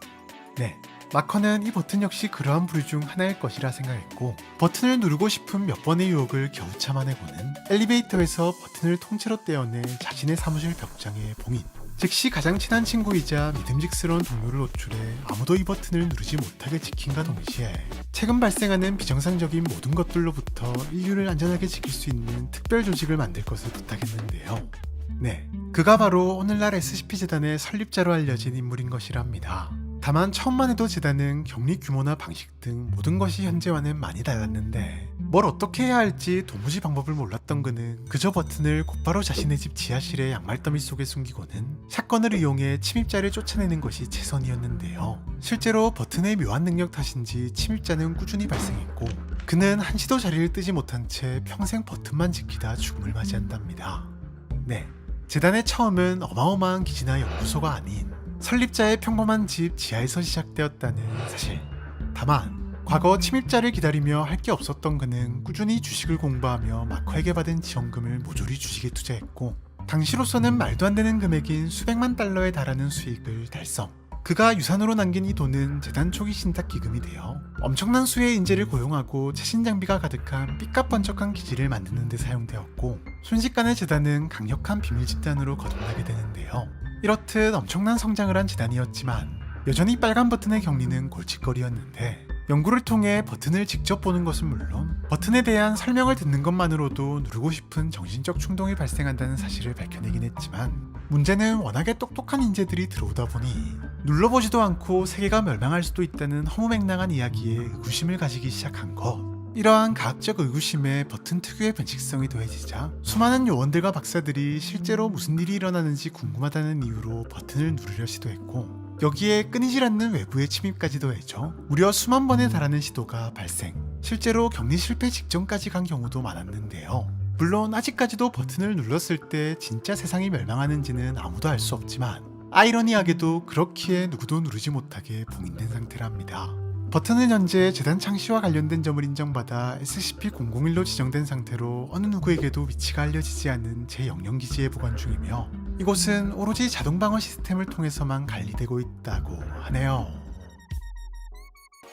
네, 마커는 이 버튼 역시 그러한 부류 중 하나일 것이라 생각했고 버튼을 누르고 싶은 몇 번의 유혹을 겨우 참아내고는 엘리베이터에서 버튼을 통째로 떼어내 자신의 사무실 벽장에 봉인. 즉시 가장 친한 친구이자 믿음직스러운 동료를 노출해 아무도 이 버튼을 누르지 못하게 지킨과 동시에 최근 발생하는 비정상적인 모든 것들로부터 인류를 안전하게 지킬 수 있는 특별 조직을 만들 것을 부탁했는데요. 네, 그가 바로 오늘날 SCP-재단의 설립자로 알려진 인물인 것이랍니다. 다만 처음만 해도 재단은 격리 규모나 방식 등 모든 것이 현재와는 많이 달랐는데 뭘 어떻게 해야 할지 도무지 방법을 몰랐던 그는 그저 버튼을 곧바로 자신의 집 지하실의 양말더미 속에 숨기고는 샷건을 이용해 침입자를 쫓아내는 것이 최선이었는데요. 실제로 버튼의 묘한 능력 탓인지 침입자는 꾸준히 발생했고 그는 한시도 자리를 뜨지 못한 채 평생 버튼만 지키다 죽음을 맞이한답니다. 네, 재단의 처음은 어마어마한 기지나 연구소가 아닌 설립자의 평범한 집 지하에서 시작되었다는 사실. 다만 과거 침입자를 기다리며 할 게 없었던 그는 꾸준히 주식을 공부하며 마커에게 받은 지원금을 모조리 주식에 투자했고 당시로서는 말도 안 되는 금액인 수백만 달러에 달하는 수익을 달성. 그가 유산으로 남긴 이 돈은 재단 초기 신탁 기금이 되어 엄청난 수의 인재를 고용하고 최신 장비가 가득한 삐까번쩍한 기지를 만드는 데 사용되었고 순식간에 재단은 강력한 비밀 집단으로 거듭나게 되는데요. 이렇듯 엄청난 성장을 한 재단이었지만 여전히 빨간 버튼의 격리는 골칫거리였는데 연구를 통해 버튼을 직접 보는 것은 물론 버튼에 대한 설명을 듣는 것만으로도 누르고 싶은 정신적 충동이 발생한다는 사실을 밝혀내긴 했지만 문제는 워낙에 똑똑한 인재들이 들어오다 보니 눌러보지도 않고 세계가 멸망할 수도 있다는 허무맹랑한 이야기에 의구심을 가지기 시작한 것. 이러한 과학적 의구심에 버튼 특유의 변칙성이 더해지자 수많은 요원들과 박사들이 실제로 무슨 일이 일어나는지 궁금하다는 이유로 버튼을 누르려 시도했고 여기에 끊이질 않는 외부의 침입까지 더해져 무려 수만 번에 달하는 시도가 발생. 실제로 격리 실패 직전까지 간 경우도 많았는데요. 물론 아직까지도 버튼을 눌렀을 때 진짜 세상이 멸망하는지는 아무도 알 수 없지만 아이러니하게도 그렇기에 누구도 누르지 못하게 봉인된 상태랍니다. 버튼은 현재 재단 창시와 관련된 점을 인정받아 SCP-001로 지정된 상태로 어느 누구에게도 위치가 알려지지 않은 제0형기지에 보관 중이며 이곳은 오로지 자동방어 시스템을 통해서만 관리되고 있다고 하네요.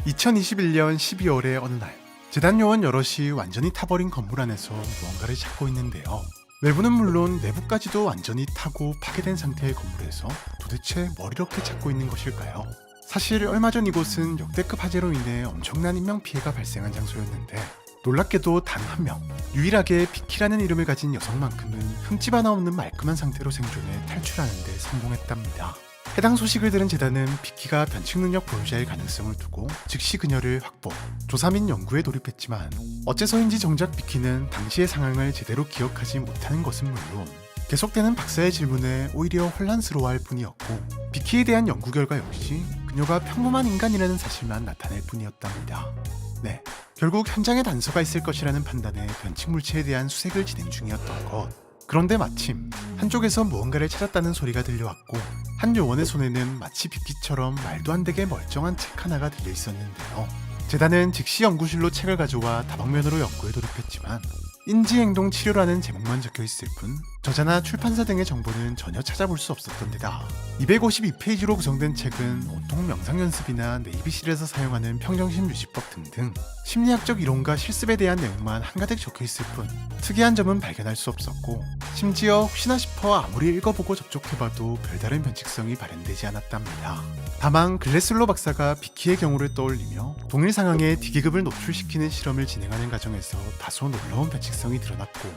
2021년 12월의 어느 날 재단 요원 여럿이 완전히 타버린 건물 안에서 무언가를 찾고 있는데요. 외부는 물론 내부까지도 완전히 타고 파괴된 상태의 건물에서 도대체 뭘 이렇게 찾고 있는 것일까요? 사실 얼마 전 이곳은 역대급 화재로 인해 엄청난 인명피해가 발생한 장소였는데 놀랍게도 단 한 명, 유일하게 비키라는 이름을 가진 여성만큼은 흠집 하나 없는 말끔한 상태로 생존해 탈출하는 데 성공했답니다. 해당 소식을 들은 재단은 비키가 변칙 능력 보유자일 가능성을 두고 즉시 그녀를 확보, 조사 및 연구에 돌입했지만 어째서인지 정작 비키는 당시의 상황을 제대로 기억하지 못하는 것은 물론 계속되는 박사의 질문에 오히려 혼란스러워할 뿐이었고 비키에 대한 연구 결과 역시 그녀가 평범한 인간이라는 사실만 나타낼 뿐이었답니다. 네, 결국 현장에 단서가 있을 것이라는 판단에 변칙 물체에 대한 수색을 진행 중이었던 것. 그런데 마침 한쪽에서 무언가를 찾았다는 소리가 들려왔고 한 요원의 손에는 마치 비키처럼 말도 안 되게 멀쩡한 책 하나가 들려 있었는데요. 재단은 즉시 연구실로 책을 가져와 다방면으로 연구에 돌입했지만 인지행동 치료라는 제목만 적혀 있을 뿐 저자나 출판사 등의 정보는 전혀 찾아볼 수 없었던 데다 252페이지로 구성된 책은 온통 명상연습이나 네이비실에서 사용하는 평정심 유지법 등등 심리학적 이론과 실습에 대한 내용만 한가득 적혀 있을 뿐 특이한 점은 발견할 수 없었고 심지어 혹시나 싶어 아무리 읽어보고 접촉해봐도 별다른 변칙성이 발현되지 않았답니다. 다만 글래슬로 박사가 비키의 경우를 떠올리며 동일 상황에 D계급을 노출시키는 실험을 진행하는 과정에서 다소 놀라운 변칙성이 드러났고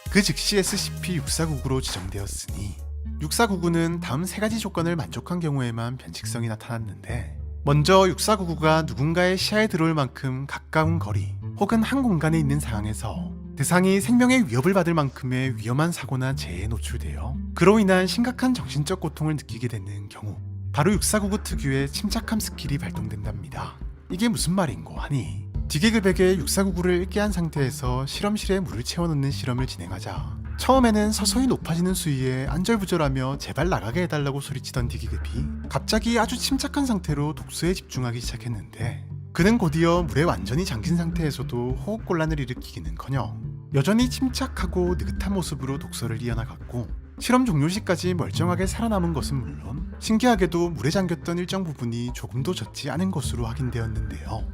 그 즉시 SCP-6499로 지정되었으니 6499는 다음 세 가지 조건을 만족한 경우에만 변칙성이 나타났는데 먼저 6499가 누군가의 시야에 들어올 만큼 가까운 거리 혹은 한 공간에 있는 상황에서 대상이 생명의 위협을 받을 만큼의 위험한 사고나 재해에 노출되어 그로 인한 심각한 정신적 고통을 느끼게 되는 경우 바로 6499 특유의 침착함 스킬이 발동된답니다. 이게 무슨 말인고 하니 D계급에게 6499를 읽게 한 상태에서 실험실에 물을 채워넣는 실험을 진행하자 처음에는 서서히 높아지는 수위에 안절부절하며 제발 나가게 해달라고 소리치던 D계급이 갑자기 아주 침착한 상태로 독서에 집중하기 시작했는데 그는 곧이어 물에 완전히 잠긴 상태에서도 호흡곤란을 일으키기는커녕 여전히 침착하고 느긋한 모습으로 독서를 이어나갔고 실험 종료 시까지 멀쩡하게 살아남은 것은 물론 신기하게도 물에 잠겼던 일정 부분이 조금도 젖지 않은 것으로 확인되었는데요.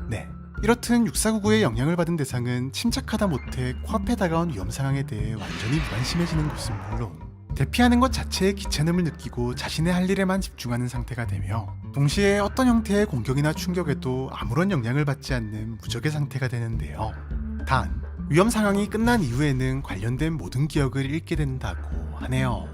네, 이렇듯 6499의 영향을 받은 대상은 침착하다 못해 코앞에 다가온 위험 상황에 대해 완전히 무관심해지는 것은 물론 대피하는 것 자체에 귀찮음을 느끼고 자신의 할 일에만 집중하는 상태가 되며 동시에 어떤 형태의 공격이나 충격에도 아무런 영향을 받지 않는 무적의 상태가 되는데요. 단, 위험 상황이 끝난 이후에는 관련된 모든 기억을 잃게 된다고 하네요.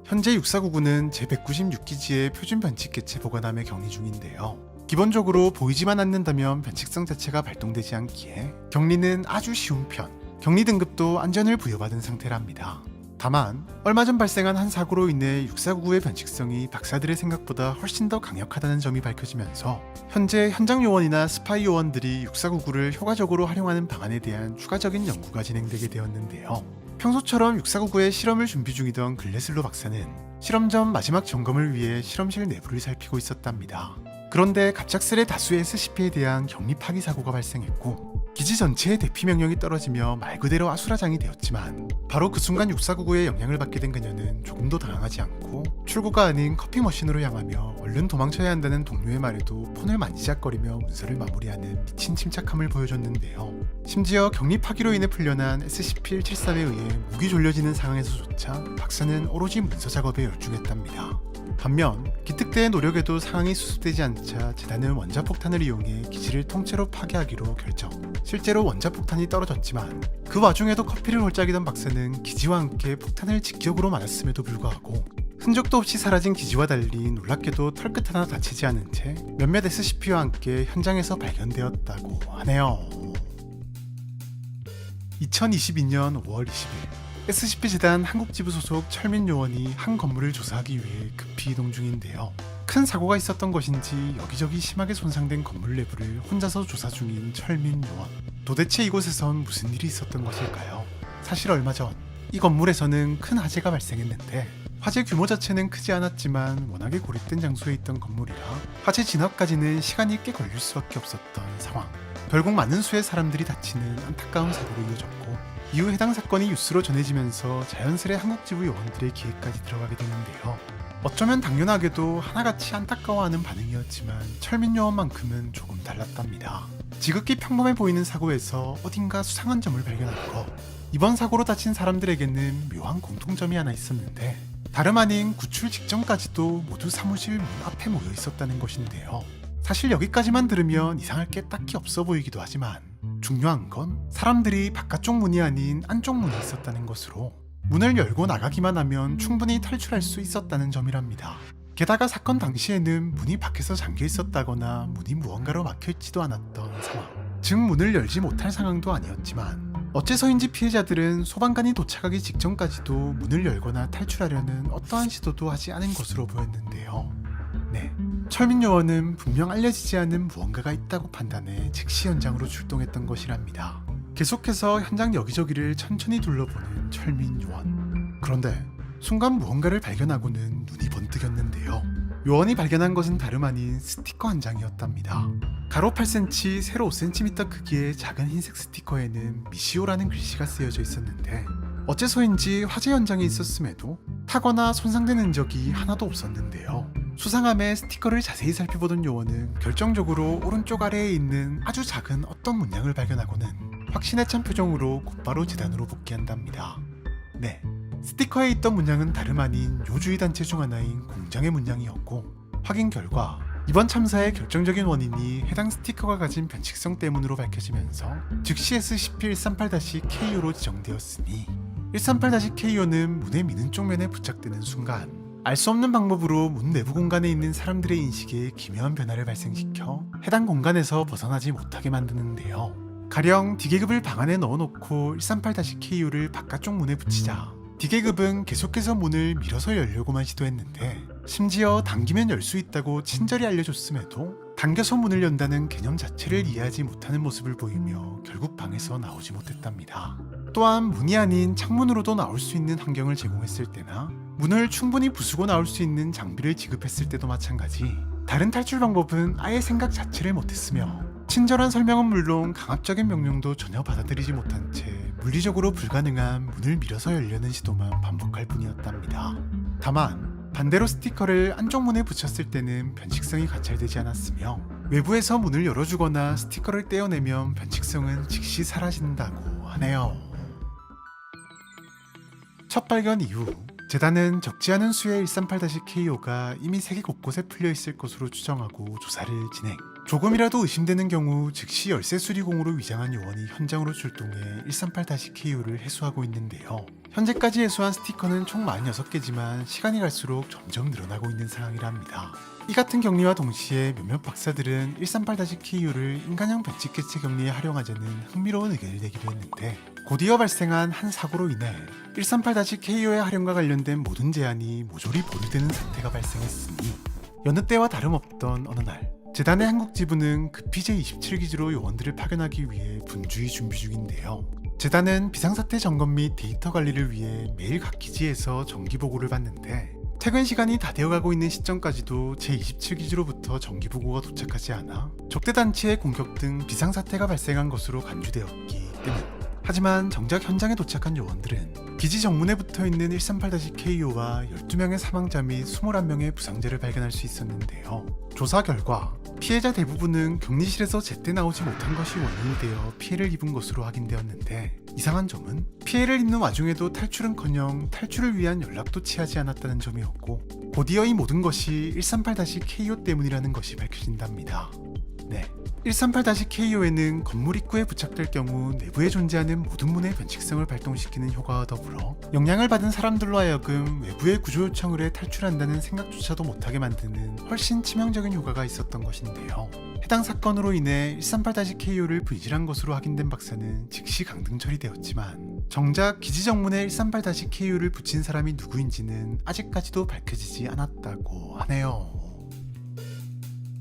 현재 6499는 제196기지의 표준 변칙 개체 보관함에 격리 중인데요. 기본적으로 보이지만 않는다면 변칙성 자체가 발동되지 않기에 격리는 아주 쉬운 편, 격리 등급도 안전을 부여받은 상태랍니다. 다만 얼마 전 발생한 한 사고로 인해 6499의 변칙성이 박사들의 생각보다 훨씬 더 강력하다는 점이 밝혀지면서 현재 현장 요원이나 스파이 요원들이 6499를 효과적으로 활용하는 방안에 대한 추가적인 연구가 진행되게 되었는데요. 평소처럼 6499의 실험을 준비 중이던 글래슬로 박사는 실험 전 마지막 점검을 위해 실험실 내부를 살피고 있었답니다. 그런데 갑작스레 다수의 SCP에 대한 격리 파기 사고가 발생했고 기지 전체의 대피 명령이 떨어지며 말 그대로 아수라장이 되었지만 바로 그 순간 6499의 영향을 받게 된 그녀는 조금도 당황하지 않고 출구가 아닌 커피 머신으로 향하며 얼른 도망쳐야 한다는 동료의 말에도 폰을 만지작거리며 문서를 마무리하는 미친 침착함을 보여줬는데요. 심지어 격리 파기로 인해 풀려난 SCP-173에 의해 목이 졸려지는 상황에서조차 박사는 오로지 문서 작업에 열중했답니다. 반면 기특대의 노력에도 상황이 수습되지 않자 재단은 원자폭탄을 이용해 기지를 통째로 파괴하기로 결정. 실제로 원자폭탄이 떨어졌지만 그 와중에도 커피를 홀짝이던 박사는 기지와 함께 폭탄을 직격으로 맞았음에도 불구하고 흔적도 없이 사라진 기지와 달리 놀랍게도 털끝 하나 다치지 않은 채 몇몇 SCP와 함께 현장에서 발견되었다고 하네요. 2022년 5월 20일 SCP-재단 한국지부 소속 철민 요원이 한 건물을 조사하기 위해 급히 이동 중인데요. 큰 사고가 있었던 것인지 여기저기 심하게 손상된 건물 내부를 혼자서 조사 중인 철민 요원. 도대체 이곳에선 무슨 일이 있었던 것일까요? 사실 얼마 전 이 건물에서는 큰 화재가 발생했는데 화재 규모 자체는 크지 않았지만 워낙에 고립된 장소에 있던 건물이라 화재 진압까지는 시간이 꽤 걸릴 수밖에 없었던 상황. 결국 많은 수의 사람들이 다치는 안타까운 사고로 이어졌고 이후 해당 사건이 뉴스로 전해지면서 자연스레 한국지부 요원들의 기획까지 들어가게 되는데요. 어쩌면 당연하게도 하나같이 안타까워하는 반응이었지만 철민 요원만큼은 조금 달랐답니다. 지극히 평범해 보이는 사고에서 어딘가 수상한 점을 발견한 것. 이번 사고로 다친 사람들에게는 묘한 공통점이 하나 있었는데 다름 아닌 구출 직전까지도 모두 사무실 문 앞에 모여 있었다는 것인데요. 사실 여기까지만 들으면 이상할 게 딱히 없어 보이기도 하지만 중요한 건 사람들이 바깥쪽 문이 아닌 안쪽 문에 있었다는 것으로 문을 열고 나가기만 하면 충분히 탈출할 수 있었다는 점이랍니다. 게다가 사건 당시에는 문이 밖에서 잠겨 있었다거나 문이 무언가로 막혀 있지도 않았던 상황. 즉 문을 열지 못할 상황도 아니었지만 어째서인지 피해자들은 소방관이 도착하기 직전까지도 문을 열거나 탈출하려는 어떠한 시도도 하지 않은 것으로 보였는데요. 네, 철민 요원은 분명 알려지지 않은 무언가가 있다고 판단해 즉시 현장으로 출동했던 것이랍니다. 계속해서 현장 여기저기를 천천히 둘러보는 철민 요원. 그런데 순간 무언가를 발견하고는 눈이 번뜩였는데요. 요원이 발견한 것은 다름 아닌 스티커 한 장이었답니다. 가로 8cm, 세로 5cm 크기의 작은 흰색 스티커에는 미시오라는 글씨가 쓰여져 있었는데 어째서인지 화재 현장에 있었음에도 타거나 손상된 흔적이 하나도 없었는데요. 수상함에 스티커를 자세히 살펴보던 요원은 결정적으로 오른쪽 아래에 있는 아주 작은 어떤 문양을 발견하고는 확신에 찬 표정으로 곧바로 재단으로 복귀한답니다. 네, 스티커에 있던 문양은 다름 아닌 요주의 단체 중 하나인 공장의 문양이었고 확인 결과 이번 참사의 결정적인 원인이 해당 스티커가 가진 변칙성 때문으로 밝혀지면서 즉시 SCP-138-KO로 지정되었으니 138-KO는 문의 미는 쪽 면에 부착되는 순간 알 수 없는 방법으로 문 내부 공간에 있는 사람들의 인식에 기묘한 변화를 발생시켜 해당 공간에서 벗어나지 못하게 만드는데요. 가령 D계급을 방 안에 넣어놓고 138-KO를 바깥쪽 문에 붙이자 D계급은 계속해서 문을 밀어서 열려고만 시도했는데 심지어 당기면 열 수 있다고 친절히 알려줬음에도 당겨서 문을 연다는 개념 자체를 이해하지 못하는 모습을 보이며 결국 방에서 나오지 못했답니다. 또한 문이 아닌 창문으로도 나올 수 있는 환경을 제공했을 때나 문을 충분히 부수고 나올 수 있는 장비를 지급했을 때도 마찬가지 다른 탈출 방법은 아예 생각 자체를 못했으며 친절한 설명은 물론 강압적인 명령도 전혀 받아들이지 못한 채 물리적으로 불가능한 문을 밀어서 열려는 시도만 반복할 뿐이었답니다. 다만 반대로 스티커를 안쪽 문에 붙였을 때는 변칙성이 관찰되지 않았으며 외부에서 문을 열어주거나 스티커를 떼어내면 변칙성은 즉시 사라진다고 하네요. 첫 발견 이후 재단은 적지 않은 수의 138-KO가 이미 세계 곳곳에 풀려 있을 것으로 추정하고 조사를 진행. 조금이라도 의심되는 경우 즉시 열쇠 수리공으로 위장한 요원이 현장으로 출동해 138-KO를 해소하고 있는데요. 현재까지 해소한 스티커는 총 46개지만 시간이 갈수록 점점 늘어나고 있는 상황이랍니다. 이 같은 격리와 동시에 몇몇 박사들은 138-KO를 인간형 변칙 개체 격리에 활용하자는 흥미로운 의견을 내기도 했는데, 곧이어 발생한 한 사고로 인해 138-KO의 활용과 관련된 모든 제안이 모조리 보류되는 사태가 발생했으니 여느 때와 다름없던 어느 날, 재단의 한국 지부는 급히 제27기지로 요원들을 파견하기 위해 분주히 준비 중인데요. 재단은 비상사태 점검 및 데이터 관리를 위해 매일 각 기지에서 정기보고를 받는데, 퇴근 시간이 다 되어가고 있는 시점까지도 제27기지로부터 정기보고가 도착하지 않아 적대단체의 공격 등 비상사태가 발생한 것으로 간주되었기 때문. 하지만 정작 현장에 도착한 요원들은 기지 정문에 붙어있는 138-KO와 12명의 사망자 및 21명의 부상자를 발견할 수 있었는데요. 조사 결과 피해자 대부분은 격리실에서 제때 나오지 못한 것이 원인이 되어 피해를 입은 것으로 확인되었는데, 이상한 점은 피해를 입는 와중에도 탈출은커녕 탈출을 위한 연락도 취하지 않았다는 점이었고, 곧이어 이 모든 것이 138-KO 때문이라는 것이 밝혀진답니다. 네, 138-KO에는 건물 입구에 부착될 경우 내부에 존재하는 모든 문의 변칙성을 발동시키는 효과와 더불어 영향을 받은 사람들로 하여금 외부의 구조 요청을 해 탈출한다는 생각조차도 못하게 만드는 훨씬 치명적인 효과가 있었던 것인데요. 해당 사건으로 인해 138-KO를 불질한 것으로 확인된 박사는 즉시 강등 처리되었지만, 정작 기지 정문에 138-KO를 붙인 사람이 누구인지는 아직까지도 밝혀지지 않았다고 하네요.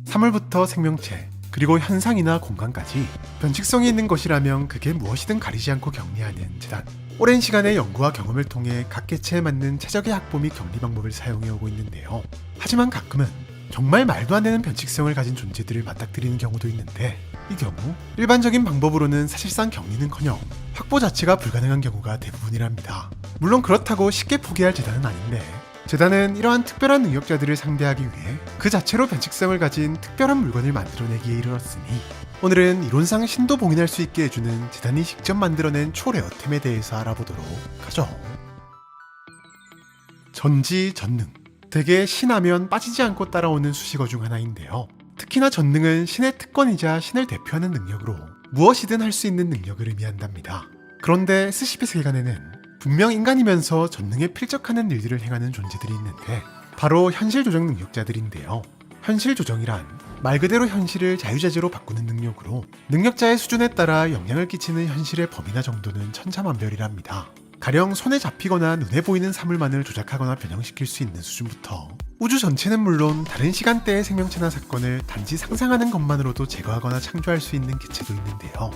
사물부터 생명체, 그리고 현상이나 공간까지 변칙성이 있는 것이라면 그게 무엇이든 가리지 않고 격리하는 재단. 오랜 시간의 연구와 경험을 통해 각 개체에 맞는 최적의 확보 및 격리 방법을 사용해오고 있는데요. 하지만 가끔은 정말 말도 안 되는 변칙성을 가진 존재들을 맞닥뜨리는 경우도 있는데, 이 경우 일반적인 방법으로는 사실상 격리는커녕 확보 자체가 불가능한 경우가 대부분이랍니다. 물론 그렇다고 쉽게 포기할 재단은 아닌데, 재단은 이러한 특별한 능력자들을 상대하기 위해 그 자체로 변칙성을 가진 특별한 물건을 만들어내기에 이르렀으니, 오늘은 이론상 신도 봉인할 수 있게 해주는 재단이 직접 만들어낸 초레어템에 대해서 알아보도록 하죠. 전지전능, 대개 신하면 빠지지 않고 따라오는 수식어 중 하나인데요. 특히나 전능은 신의 특권이자 신을 대표하는 능력으로 무엇이든 할 수 있는 능력을 의미한답니다. 그런데 SCP 세계관에는 분명 인간이면서 전능에 필적하는 일들을 행하는 존재들이 있는데, 바로 현실 조정 능력자들인데요. 현실 조정이란 말 그대로 현실을 자유자재로 바꾸는 능력으로 능력자의 수준에 따라 영향을 끼치는 현실의 범위나 정도는 천차만별이랍니다. 가령 손에 잡히거나 눈에 보이는 사물만을 조작하거나 변형시킬 수 있는 수준부터 우주 전체는 물론 다른 시간대의 생명체나 사건을 단지 상상하는 것만으로도 제거하거나 창조할 수 있는 개체도 있는데요.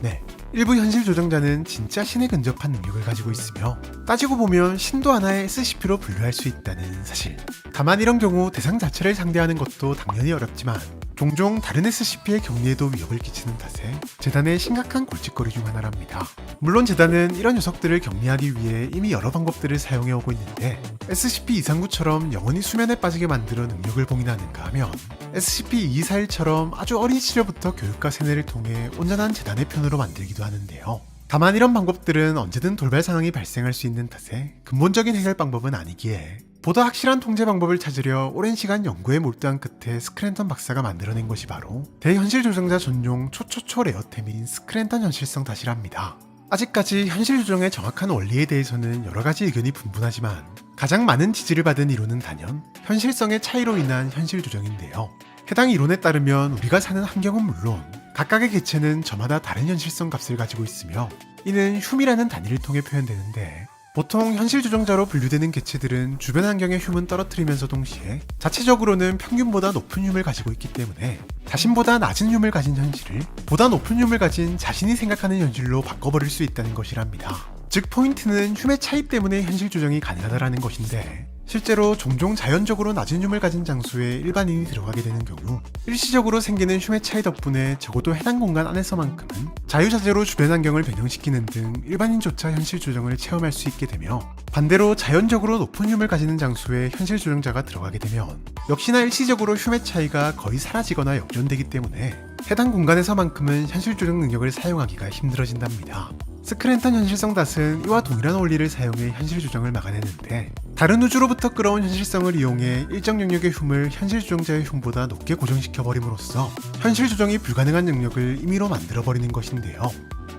네, 일부 현실 조정자는 진짜 신에 근접한 능력을 가지고 있으며, 따지고 보면 신도 하나의 SCP로 분류할 수 있다는 사실. 다만 이런 경우 대상 자체를 상대하는 것도 당연히 어렵지만, 종종 다른 SCP의 격리에도 위협을 끼치는 탓에 재단의 심각한 골칫거리 중 하나랍니다. 물론 재단은 이런 녀석들을 격리하기 위해 이미 여러 방법들을 사용해오고 있는데, SCP-239처럼 영원히 수면에 빠지게 만들어 능력을 봉인하는가 하면 SCP-2241처럼 아주 어린 시절부터 교육과 세뇌를 통해 온전한 재단의 편으로 만들기도 하는데요. 다만 이런 방법들은 언제든 돌발 상황이 발생할 수 있는 탓에 근본적인 해결 방법은 아니기에, 보다 확실한 통제 방법을 찾으려 오랜 시간 연구에 몰두한 끝에 스크랜턴 박사가 만들어낸 것이 바로 대현실 조정자 전용 초초초 레어템인 스크랜턴 현실성 닷이랍니다. 아직까지 현실 조정의 정확한 원리에 대해서는 여러가지 의견이 분분하지만, 가장 많은 지지를 받은 이론은 단연 현실성의 차이로 인한 현실 조정인데요. 해당 이론에 따르면 우리가 사는 환경은 물론 각각의 개체는 저마다 다른 현실성 값을 가지고 있으며, 이는 흉이라는 단위를 통해 표현되는데, 보통 현실 조정자로 분류되는 개체들은 주변 환경의 흉은 떨어뜨리면서 동시에 자체적으로는 평균보다 높은 흉을 가지고 있기 때문에 자신보다 낮은 흉을 가진 현실을 보다 높은 흉을 가진 자신이 생각하는 현실로 바꿔버릴 수 있다는 것이랍니다. 즉 포인트는 흉의 차이 때문에 현실 조정이 가능하다라는 것인데, 실제로 종종 자연적으로 낮은 흉을 가진 장소에 일반인이 들어가게 되는 경우 일시적으로 생기는 흉의 차이 덕분에 적어도 해당 공간 안에서만큼은 자유자재로 주변 환경을 변형시키는 등 일반인조차 현실 조정을 체험할 수 있게 되며, 반대로 자연적으로 높은 흉을 가지는 장소에 현실 조정자가 들어가게 되면 역시나 일시적으로 흉의 차이가 거의 사라지거나 역전되기 때문에 해당 공간에서만큼은 현실 조정 능력을 사용하기가 힘들어진답니다. 스크랜턴 현실성 닷은 이와 동일한 원리를 사용해 현실 조정을 막아내는데, 다른 우주로부터 끌어온 현실성을 이용해 일정 영역의 흉을 현실 조정자의 흉보다 높게 고정시켜 버림으로써 현실 조정이 불가능한 영역을 임의로 만들어 버리는 것인데요.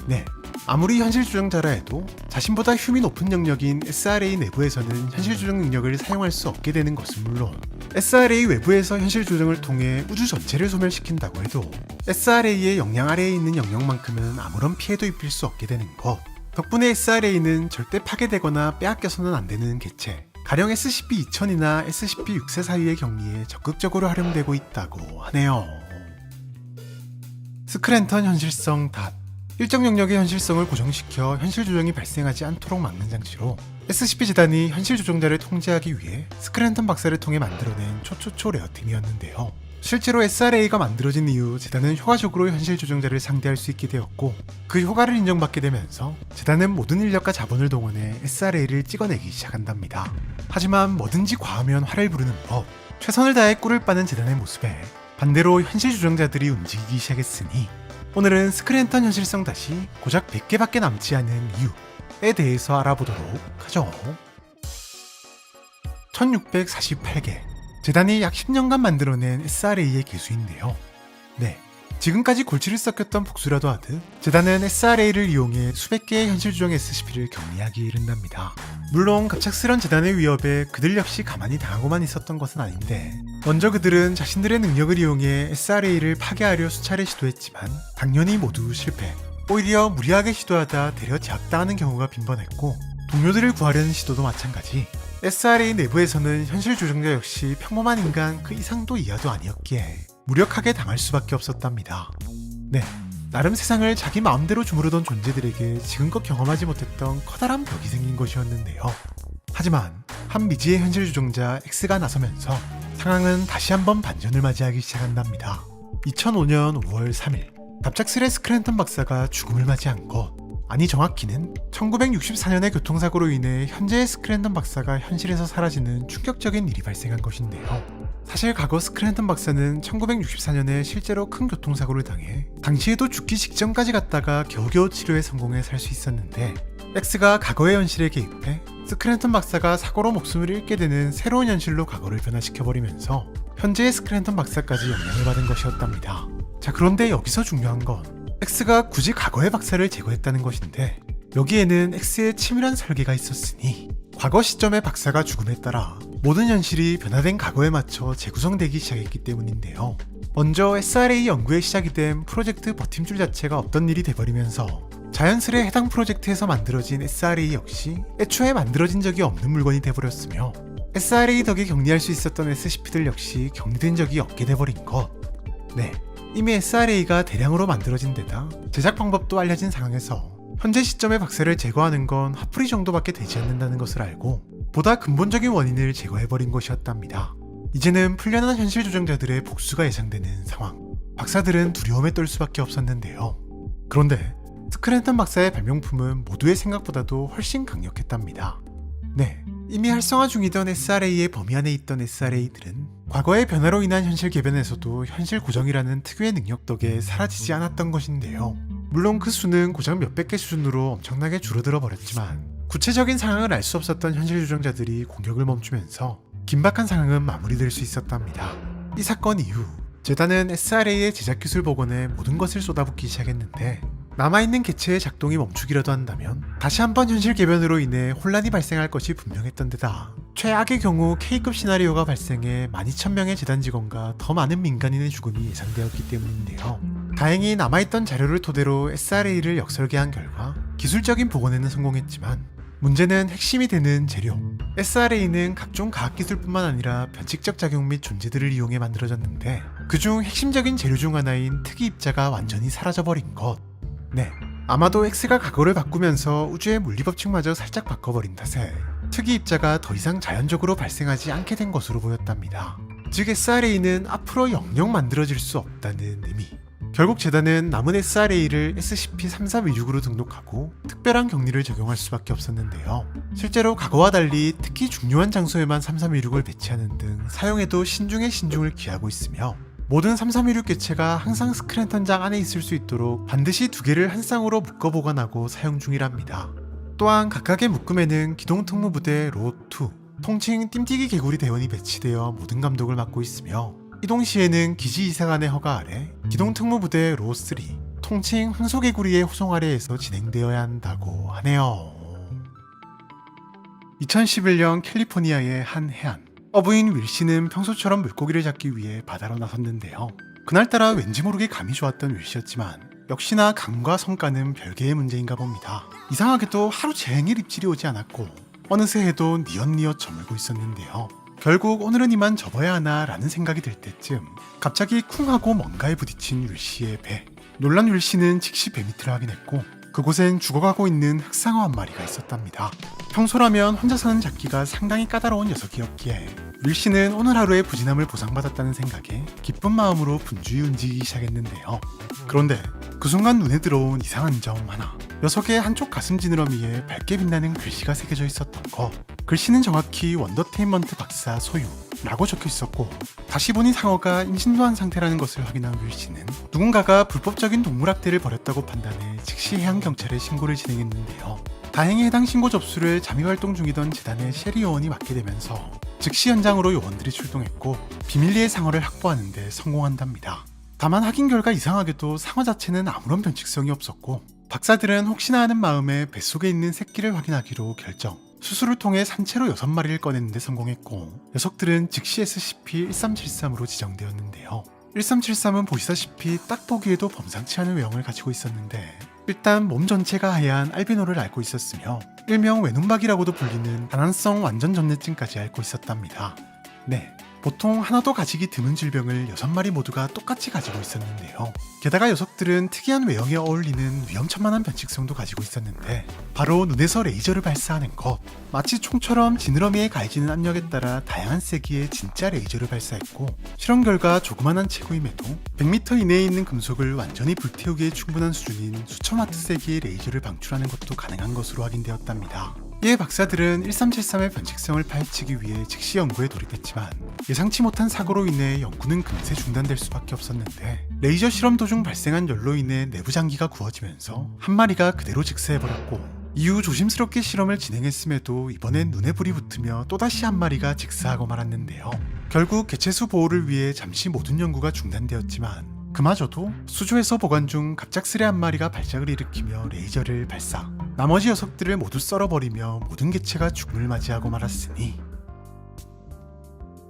네, 아무리 현실 조정자라 해도 자신보다 흉이 높은 영역인 SRA 내부에서는 현실 조정 능력을 사용할 수 없게 되는 것은 물론, SRA 외부에서 현실 조정을 통해 우주 전체를 소멸시킨다고 해도 SRA의 역량 아래에 있는 영역만큼은 아무런 피해도 입힐 수 없게 되는 것. 덕분에 SRA는 절대 파괴되거나 빼앗겨서는 안 되는 개체, 가령 SCP-2000이나 SCP-6세 사이의 격리에 적극적으로 활용되고 있다고 하네요. 스크랜턴 현실성 닷, 일정 영역의 현실성을 고정시켜 현실 조정이 발생하지 않도록 막는 장치로 SCP 재단이 현실 조정자를 통제하기 위해 스크랜턴 박사를 통해 만들어낸 초초초 레어템이었는데요. 실제로 SRA가 만들어진 이후 재단은 효과적으로 현실 조정자를 상대할 수 있게 되었고, 그 효과를 인정받게 되면서 재단은 모든 인력과 자본을 동원해 SRA를 찍어내기 시작한답니다. 하지만 뭐든지 과하면 화를 부르는 법, 최선을 다해 꿀을 빠는 재단의 모습에 반대로 현실 조정자들이 움직이기 시작했으니, 오늘은 스크랜턴 현실성 닷이 고작 100개밖에 남지 않은 이유에 대해서 알아보도록 하죠. 1648개, 재단이 약 10년간 만들어낸 SRA의 개수인데요. 네, 지금까지 골치를 썩혔던 복수라도 하듯 재단은 SRA를 이용해 수백 개의 현실 조정 SCP를 격리하기에 이른답니다. 물론 갑작스런 재단의 위협에 그들 역시 가만히 당하고만 있었던 것은 아닌데, 먼저 그들은 자신들의 능력을 이용해 SRA를 파괴하려 수차례 시도했지만 당연히 모두 실패. 오히려 무리하게 시도하다 대려 제압당하는 경우가 빈번했고, 동료들을 구하려는 시도도 마찬가지. SRA 내부에서는 현실 조정자 역시 평범한 인간 그 이상도 이하도 아니었기에 무력하게 당할 수밖에 없었답니다. 네, 나름 세상을 자기 마음대로 주무르던 존재들에게 지금껏 경험하지 못했던 커다란 벽이 생긴 것이었는데요. 하지만 한 미지의 현실 조정자 X가 나서면서 상황은 다시 한번 반전을 맞이하기 시작한답니다. 2005년 5월 3일, 갑작스레 스크랜턴 박사가 죽음을 맞이한 것, 아니 정확히는 1964년의 교통사고로 인해 현재의 스크랜턴 박사가 현실에서 사라지는 충격적인 일이 발생한 것인데요. 사실 과거 스크랜턴 박사는 1964년에 실제로 큰 교통사고를 당해 당시에도 죽기 직전까지 갔다가 겨우겨우 치료에 성공해 살 수 있었는데, X가 과거의 현실에 개입해 스크랜턴 박사가 사고로 목숨을 잃게 되는 새로운 현실로 과거를 변화시켜버리면서 현재의 스크랜턴 박사까지 영향을 받은 것이었답니다. 자, 그런데 여기서 중요한 건 X가 굳이 과거의 박사를 제거했다는 것인데, 여기에는 X의 치밀한 설계가 있었으니 과거 시점의 박사가 죽음에 따라 모든 현실이 변화된 과거에 맞춰 재구성되기 시작했기 때문인데요. 먼저 SRA 연구에 시작이 된 프로젝트 버팀줄 자체가 없던 일이 돼버리면서 자연스레 해당 프로젝트에서 만들어진 SRA 역시 애초에 만들어진 적이 없는 물건이 돼버렸으며, SRA 덕에 격리할 수 있었던 SCP들 역시 격리된 적이 없게 돼버린 것. 네, 이미 SRA가 대량으로 만들어진 데다 제작 방법도 알려진 상황에서 현재 시점의 박사를 제거하는 건 화풀이 정도밖에 되지 않는다는 것을 알고 보다 근본적인 원인을 제거해버린 것이었답니다. 이제는 풀려난 현실 조정자들의 복수가 예상되는 상황. 박사들은 두려움에 떨 수밖에 없었는데요. 그런데 스크랜턴 박사의 발명품은 모두의 생각보다도 훨씬 강력했답니다. 네, 이미 활성화 중이던 SRA의 범위 안에 있던 SRA들은 과거의 변화로 인한 현실 개변에서도 현실 고정이라는 특유의 능력 덕에 사라지지 않았던 것인데요. 물론 그 수는 고작 몇백 개 수준으로 엄청나게 줄어들어 버렸지만, 구체적인 상황을 알 수 없었던 현실 조정자들이 공격을 멈추면서 긴박한 상황은 마무리될 수 있었답니다. 이 사건 이후 재단은 SRA의 제작 기술 복원에 모든 것을 쏟아붓기 시작했는데, 남아있는 개체의 작동이 멈추기라도 한다면 다시 한번 현실 개변으로 인해 혼란이 발생할 것이 분명했던 데다, 최악의 경우 K급 시나리오가 발생해 12,000명의 재단 직원과 더 많은 민간인의 죽음이 예상되었기 때문인데요. 다행히 남아있던 자료를 토대로 SRA를 역설계한 결과 기술적인 복원에는 성공했지만, 문제는 핵심이 되는 재료. SRA는 각종 과학기술뿐만 아니라 변칙적 작용 및 존재들을 이용해 만들어졌는데, 그중 핵심적인 재료 중 하나인 특이 입자가 완전히 사라져버린 것. 네, 아마도 X가 각오를 바꾸면서 우주의 물리법칙마저 살짝 바꿔버린 탓에 특이 입자가 더 이상 자연적으로 발생하지 않게 된 것으로 보였답니다. 즉 SRA는 앞으로 영영 만들어질 수 없다는 의미. 결국 재단은 남은 SRA를 SCP-3326으로 등록하고 특별한 격리를 적용할 수밖에 없었는데요. 실제로 과거와 달리 특히 중요한 장소에만 3326을 배치하는 등 사용에도 신중에 신중을 기하고 있으며, 모든 3316 개체가 항상 스크랜턴장 안에 있을 수 있도록 반드시 2개를 한 쌍으로 묶어 보관하고 사용 중이랍니다. 또한 각각의 묶음에는 기동특무부대 로2, 통칭 뜀뛰기 개구리 대원이 배치되어 모든 감독을 맡고 있으며 이동 시에는 기지 이사관의 허가 아래 기동특무부대 로3, 통칭 황소개구리의 호송 아래에서 진행되어야 한다고 하네요. 2011년 캘리포니아의 한 해안, 어부인 윌 씨는 평소처럼 물고기를 잡기 위해 바다로 나섰는데요. 그날따라 왠지 모르게 감이 좋았던 윌 씨였지만 역시나 감과 성과는 별개의 문제인가 봅니다. 이상하게도 하루 종일 입질이 오지 않았고 어느새 해도 뉘엿뉘엿 저물고 있었는데요. 결국 오늘은 이만 접어야 하나 라는 생각이 들 때쯤 갑자기 쿵 하고 뭔가에 부딪힌 윌 씨의 배. 놀란 윌 씨는 즉시 배 밑을 확인했고 그곳엔 죽어가고 있는 흑상어 한 마리가 있었답니다. 평소라면 혼자서는 잡기가 상당히 까다로운 녀석이었기에 윌 씨는 오늘 하루의 부진함을 보상받았다는 생각에 기쁜 마음으로 분주히 움직이기 시작했는데요. 그런데 그 순간 눈에 들어온 이상한 점 하나. 녀석의 한쪽 가슴 지느러미에 밝게 빛나는 글씨가 새겨져 있었던 것. 글씨는 정확히 원더테인먼트 박사 소유 라고 적혀 있었고 다시 보니 상어가 임신도한 상태라는 것을 확인한 윌 씨는 누군가가 불법적인 동물학대를 벌였다고 판단해 즉시 해양경찰에 신고를 진행했는데요. 다행히 해당 신고 접수를 자미활동 중이던 재단의 셰리 요원이 맡게 되면서 즉시 현장으로 요원들이 출동했고 비밀리에 상어를 확보하는 데 성공한답니다. 다만 확인 결과 이상하게도 상어 자체는 아무런 변칙성이 없었고 박사들은 혹시나 하는 마음에 뱃속에 있는 새끼를 확인하기로 결정. 수술을 통해 산채로 6마리를 꺼내는 데 성공했고 녀석들은 즉시 SCP-1373으로 지정되었는데요. 1373은 보시다시피 딱 보기에도 범상치 않은 외형을 가지고 있었는데 일단 몸 전체가 하얀 알비노를 앓고 있었으며 일명 외눈박이라고도 불리는 다난성 완전 전뇌증까지 앓고 있었답니다. 네, 보통 하나도 가지기 드문 질병을 6마리 모두가 똑같이 가지고 있었는데요. 게다가 녀석들은 특이한 외형에 어울리는 위험천만한 변칙성도 가지고 있었는데 바로 눈에서 레이저를 발사하는 것. 마치 총처럼 지느러미에 가해지는 압력에 따라 다양한 세기의 진짜 레이저를 발사했고 실험 결과 조그만한 체구임에도 100m 이내에 있는 금속을 완전히 불태우기에 충분한 수준인 수천 와트 세기의 레이저를 방출하는 것도 가능한 것으로 확인되었답니다. 이에 박사들은 1373의 변칙성을 파헤치기 위해 즉시 연구에 돌입했지만 예상치 못한 사고로 인해 연구는 금세 중단될 수밖에 없었는데 레이저 실험 도중 발생한 열로 인해 내부 장기가 구워지면서 한 마리가 그대로 직사해버렸고 이후 조심스럽게 실험을 진행했음에도 이번엔 눈에 불이 붙으며 또다시 한 마리가 직사하고 말았는데요. 결국 개체수 보호를 위해 잠시 모든 연구가 중단되었지만 그마저도 수조에서 보관 중 갑작스레 한 마리가 발작을 일으키며 레이저를 발사. 나머지 녀석들을 모두 썰어버리며 모든 개체가 죽음을 맞이하고 말았으니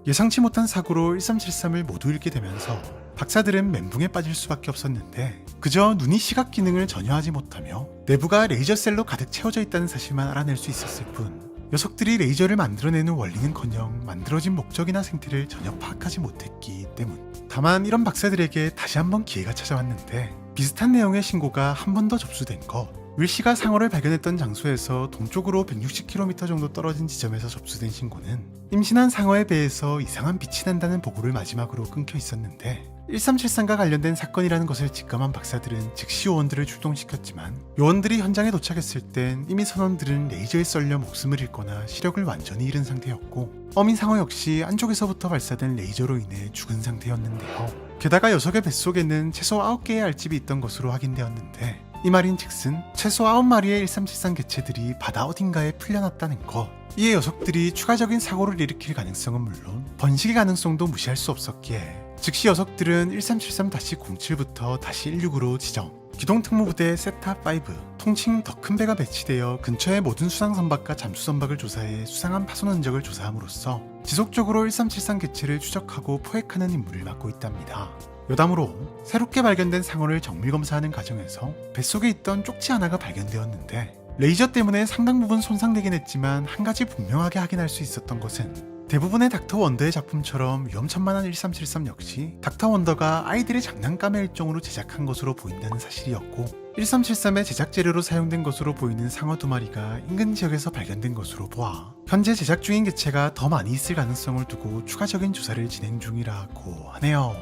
예상치 못한 사고로 1373을 모두 잃게 되면서 박사들은 멘붕에 빠질 수밖에 없었는데 그저 눈이 시각 기능을 전혀 하지 못하며 내부가 레이저셀로 가득 채워져 있다는 사실만 알아낼 수 있었을 뿐 녀석들이 레이저를 만들어내는 원리는커녕 만들어진 목적이나 생태를 전혀 파악하지 못했기 때문. 다만 이런 박사들에게 다시 한번 기회가 찾아왔는데 비슷한 내용의 신고가 한 번 더 접수된 것. 윌 씨가 상어를 발견했던 장소에서 동쪽으로 160km 정도 떨어진 지점에서 접수된 신고는 임신한 상어의 배에서 이상한 빛이 난다는 보고를 마지막으로 끊겨 있었는데 1373과 관련된 사건이라는 것을 직감한 박사들은 즉시 요원들을 출동시켰지만 요원들이 현장에 도착했을 땐 이미 선원들은 레이저에 썰려 목숨을 잃거나 시력을 완전히 잃은 상태였고 어민 상어 역시 안쪽에서부터 발사된 레이저로 인해 죽은 상태였는데요. 게다가 녀석의 뱃속에는 최소 9개의 알집이 있던 것으로 확인되었는데 이 말인즉슨 최소 9마리의 1373 개체들이 바다 어딘가에 풀려났다는 것. 이에 녀석들이 추가적인 사고를 일으킬 가능성은 물론 번식의 가능성도 무시할 수 없었기에 즉시 녀석들은 1373-07부터 16으로 지정. 기동특무부대 세타5, 통칭 더 큰 배가 배치되어 근처의 모든 수상선박과 잠수선박을 조사해 수상한 파손 흔적을 조사함으로써 지속적으로 1373 개체를 추적하고 포획하는 임무를 맡고 있답니다. 여담으로 새롭게 발견된 상어를 정밀 검사하는 과정에서 뱃속에 있던 쪽지 하나가 발견되었는데 레이저 때문에 상당 부분 손상되긴 했지만 한 가지 분명하게 확인할 수 있었던 것은 대부분의 닥터 원더의 작품처럼 위험천만한 1373 역시 닥터 원더가 아이들의 장난감의 일종으로 제작한 것으로 보인다는 사실이었고 1373의 제작 재료로 사용된 것으로 보이는 상어 2마리가 인근 지역에서 발견된 것으로 보아 현재 제작 중인 개체가 더 많이 있을 가능성을 두고 추가적인 조사를 진행 중이라고 하네요.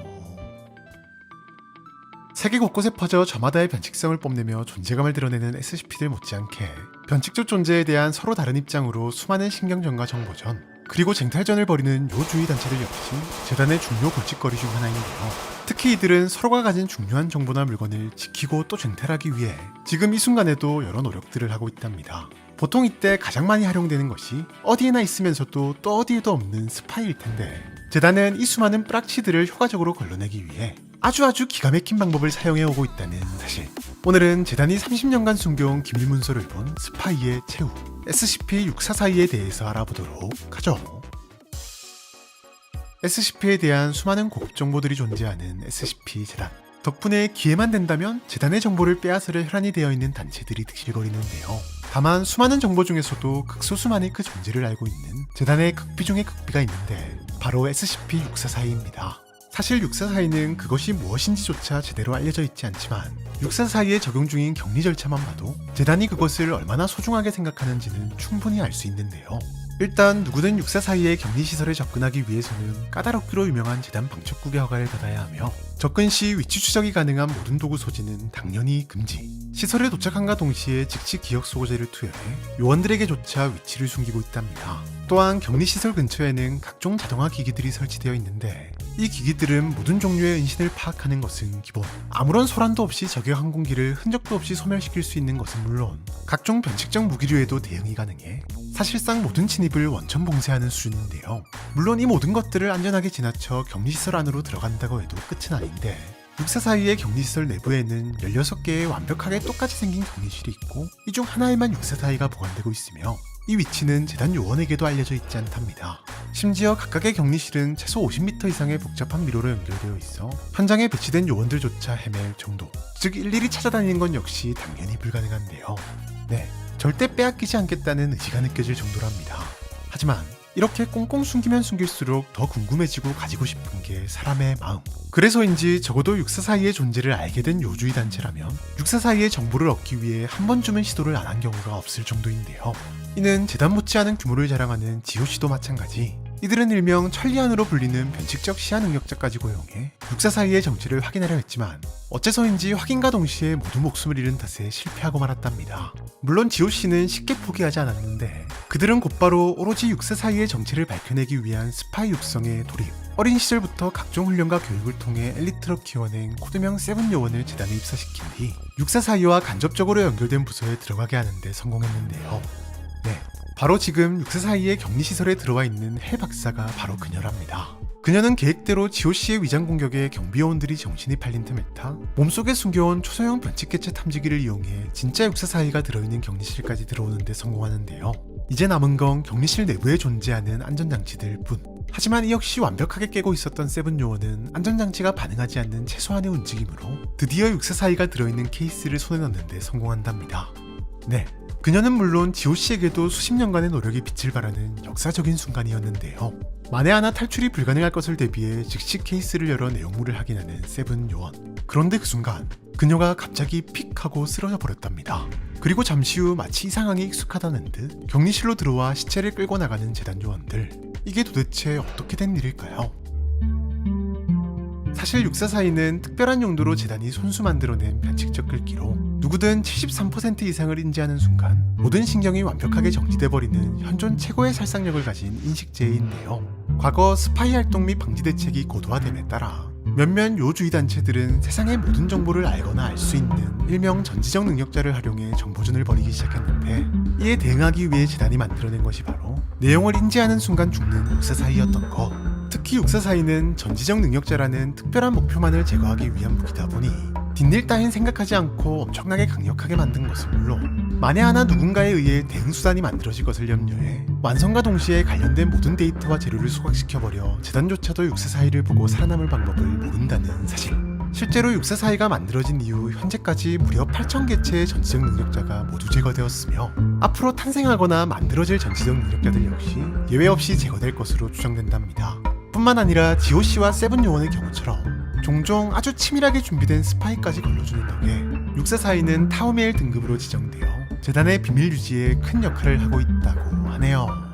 세계 곳곳에 퍼져 저마다의 변칙성을 뽐내며 존재감을 드러내는 SCP들 못지않게 변칙적 존재에 대한 서로 다른 입장으로 수많은 신경전과 정보전, 그리고 쟁탈전을 벌이는 요주의 단체들 역시 재단의 중요 골칫거리 중 하나인데요. 특히 이들은 서로가 가진 중요한 정보나 물건을 지키고 또 쟁탈하기 위해 지금 이 순간에도 여러 노력들을 하고 있답니다. 보통 이때 가장 많이 활용되는 것이 어디에나 있으면서도 또 어디에도 없는 스파이일 텐데, 재단은 이 수많은 뿌락치들을 효과적으로 걸러내기 위해 아주 기가 막힌 방법을 사용해오고 있다는 사실. 오늘은 재단이 30년간 숨겨온 기밀 문서를 본 스파이의 최후 SCP-644에 대해서 알아보도록 하죠. SCP에 대한 수많은 고급 정보들이 존재하는 SCP 재단. 덕분에 기회만 된다면 재단의 정보를 빼앗으려 혈안이 되어 있는 단체들이 득실거리는데요. 다만 수많은 정보 중에서도 극소수만이 그 존재를 알고 있는 재단의 극비 중의 극비가 있는데 바로 SCP-644입니다. 사실 644는 그것이 무엇인지조차 제대로 알려져 있지 않지만 644에 적용 중인 격리 절차만 봐도 재단이 그것을 얼마나 소중하게 생각하는지는 충분히 알 수 있는데요. 일단 누구든 644의 격리시설에 접근하기 위해서는 까다롭기로 유명한 재단 방첩국의 허가를 받아야 하며 접근 시 위치 추적이 가능한 모든 도구 소지는 당연히 금지. 시설에 도착함과 동시에 즉시 기억 소고제를 투여해 요원들에게조차 위치를 숨기고 있답니다. 또한 격리시설 근처에는 각종 자동화 기기들이 설치되어 있는데 이 기기들은 모든 종류의 은신을 파악하는 것은 기본. 아무런 소란도 없이 적의 항공기를 흔적도 없이 소멸시킬 수 있는 것은 물론 각종 변칙적 무기류에도 대응이 가능해 사실상 모든 진입을 원천 봉쇄하는 수준인데요. 물론 이 모든 것들을 안전하게 지나쳐 격리시설 안으로 들어간다고 해도 끝은 아닌데 644의 격리시설 내부에는 16개의 완벽하게 똑같이 생긴 격리실이 있고 이 중 하나에만 644가 보관되고 있으며 이 위치는 재단 요원에게도 알려져 있지 않답니다. 심지어 각각의 격리실은 최소 50m 이상의 복잡한 미로로 연결되어 있어 현장에 배치된 요원들조차 헤맬 정도. 즉 일일이 찾아다니는 건 역시 당연히 불가능한데요. 네, 절대 빼앗기지 않겠다는 의지가 느껴질 정도랍니다. 하지만 이렇게 꽁꽁 숨기면 숨길수록 더 궁금해지고 가지고 싶은 게 사람의 마음. 그래서인지 적어도 644의 존재를 알게 된 요주의 단체라면 644의 정보를 얻기 위해 한 번쯤은 시도를 안 한 경우가 없을 정도인데요. 이는 재단 못지않은 규모를 자랑하는 GOC도 마찬가지. 이들은 일명 천리안으로 불리는 변칙적 시야 능력자까지 고용해 644의 정체를 확인하려 했지만 어째서인지 확인과 동시에 모두 목숨을 잃은 탓에 실패하고 말았답니다. 물론 GOC는 쉽게 포기하지 않았는데 그들은 곧바로 오로지 644의 정체를 밝혀내기 위한 스파이 육성에 돌입. 어린 시절부터 각종 훈련과 교육을 통해 엘리트로 키워낸 코드명 세븐 요원을 재단에 입사시킨 뒤 644와 간접적으로 연결된 부서에 들어가게 하는데 성공했는데요. 네, 바로 지금 644의 격리시설에 들어와 있는 헬 박사가 바로 그녀랍니다. 그녀는 계획대로 GOC의 위장 공격에 경비요원들이 정신이 팔린 틈을 타 몸속에 숨겨온 초소형 변칙개체 탐지기를 이용해 진짜 644가 들어있는 격리실까지 들어오는데 성공하는데요. 이제 남은 건 격리실 내부에 존재하는 안전장치들 뿐. 하지만 이 역시 완벽하게 깨고 있었던 세븐 요원은 안전장치가 반응하지 않는 최소한의 움직임으로 드디어 644가 들어있는 케이스를 손에 넣는데 성공한답니다. 네, 그녀는 물론 GOC에게도 수십 년간의 노력이 빛을 발하는 역사적인 순간이었는데요. 만에 하나 탈출이 불가능할 것을 대비해 즉시 케이스를 열어 내용물을 확인하는 세븐 요원. 그런데 그 순간 그녀가 갑자기 픽 하고 쓰러져 버렸답니다. 그리고 잠시 후 마치 이 상황에 익숙하다는 듯 격리실로 들어와 시체를 끌고 나가는 재단 요원들. 이게 도대체 어떻게 된 일일까요? 사실 644는 특별한 용도로 재단이 손수 만들어낸 변칙적 글귀로 누구든 73% 이상을 인지하는 순간 모든 신경이 완벽하게 정지돼버리는 현존 최고의 살상력을 가진 인식제인데요. 과거 스파이 활동 및 방지 대책이 고도화됨에 따라 몇몇 요주의 단체들은 세상의 모든 정보를 알거나 알 수 있는 일명 전지적 능력자를 활용해 정보전을 벌이기 시작했는데 이에 대응하기 위해 재단이 만들어낸 것이 바로 내용을 인지하는 순간 죽는 644였던 것. 특히 644는 전지적 능력자라는 특별한 목표만을 제거하기 위한 무기다 보니 뒷일 따윈 생각하지 않고 엄청나게 강력하게 만든 것은 물론 만에 하나 누군가에 의해 대응수단이 만들어질 것을 염려해 완성과 동시에 관련된 모든 데이터와 재료를 소각시켜버려 재단조차도 644를 보고 살아남을 방법을 모른다는 사실. 실제로 644가 만들어진 이후 현재까지 무려 8,000개체의 전지적 능력자가 모두 제거되었으며 앞으로 탄생하거나 만들어질 전지적 능력자들 역시 예외 없이 제거될 것으로 추정된답니다. 뿐만 아니라 GOC와 세븐 요원의 경우처럼 종종 아주 치밀하게 준비된 스파이까지 걸러주는 덕에 644는 타우메일 등급으로 지정되어 재단의 비밀 유지에 큰 역할을 하고 있다고 하네요.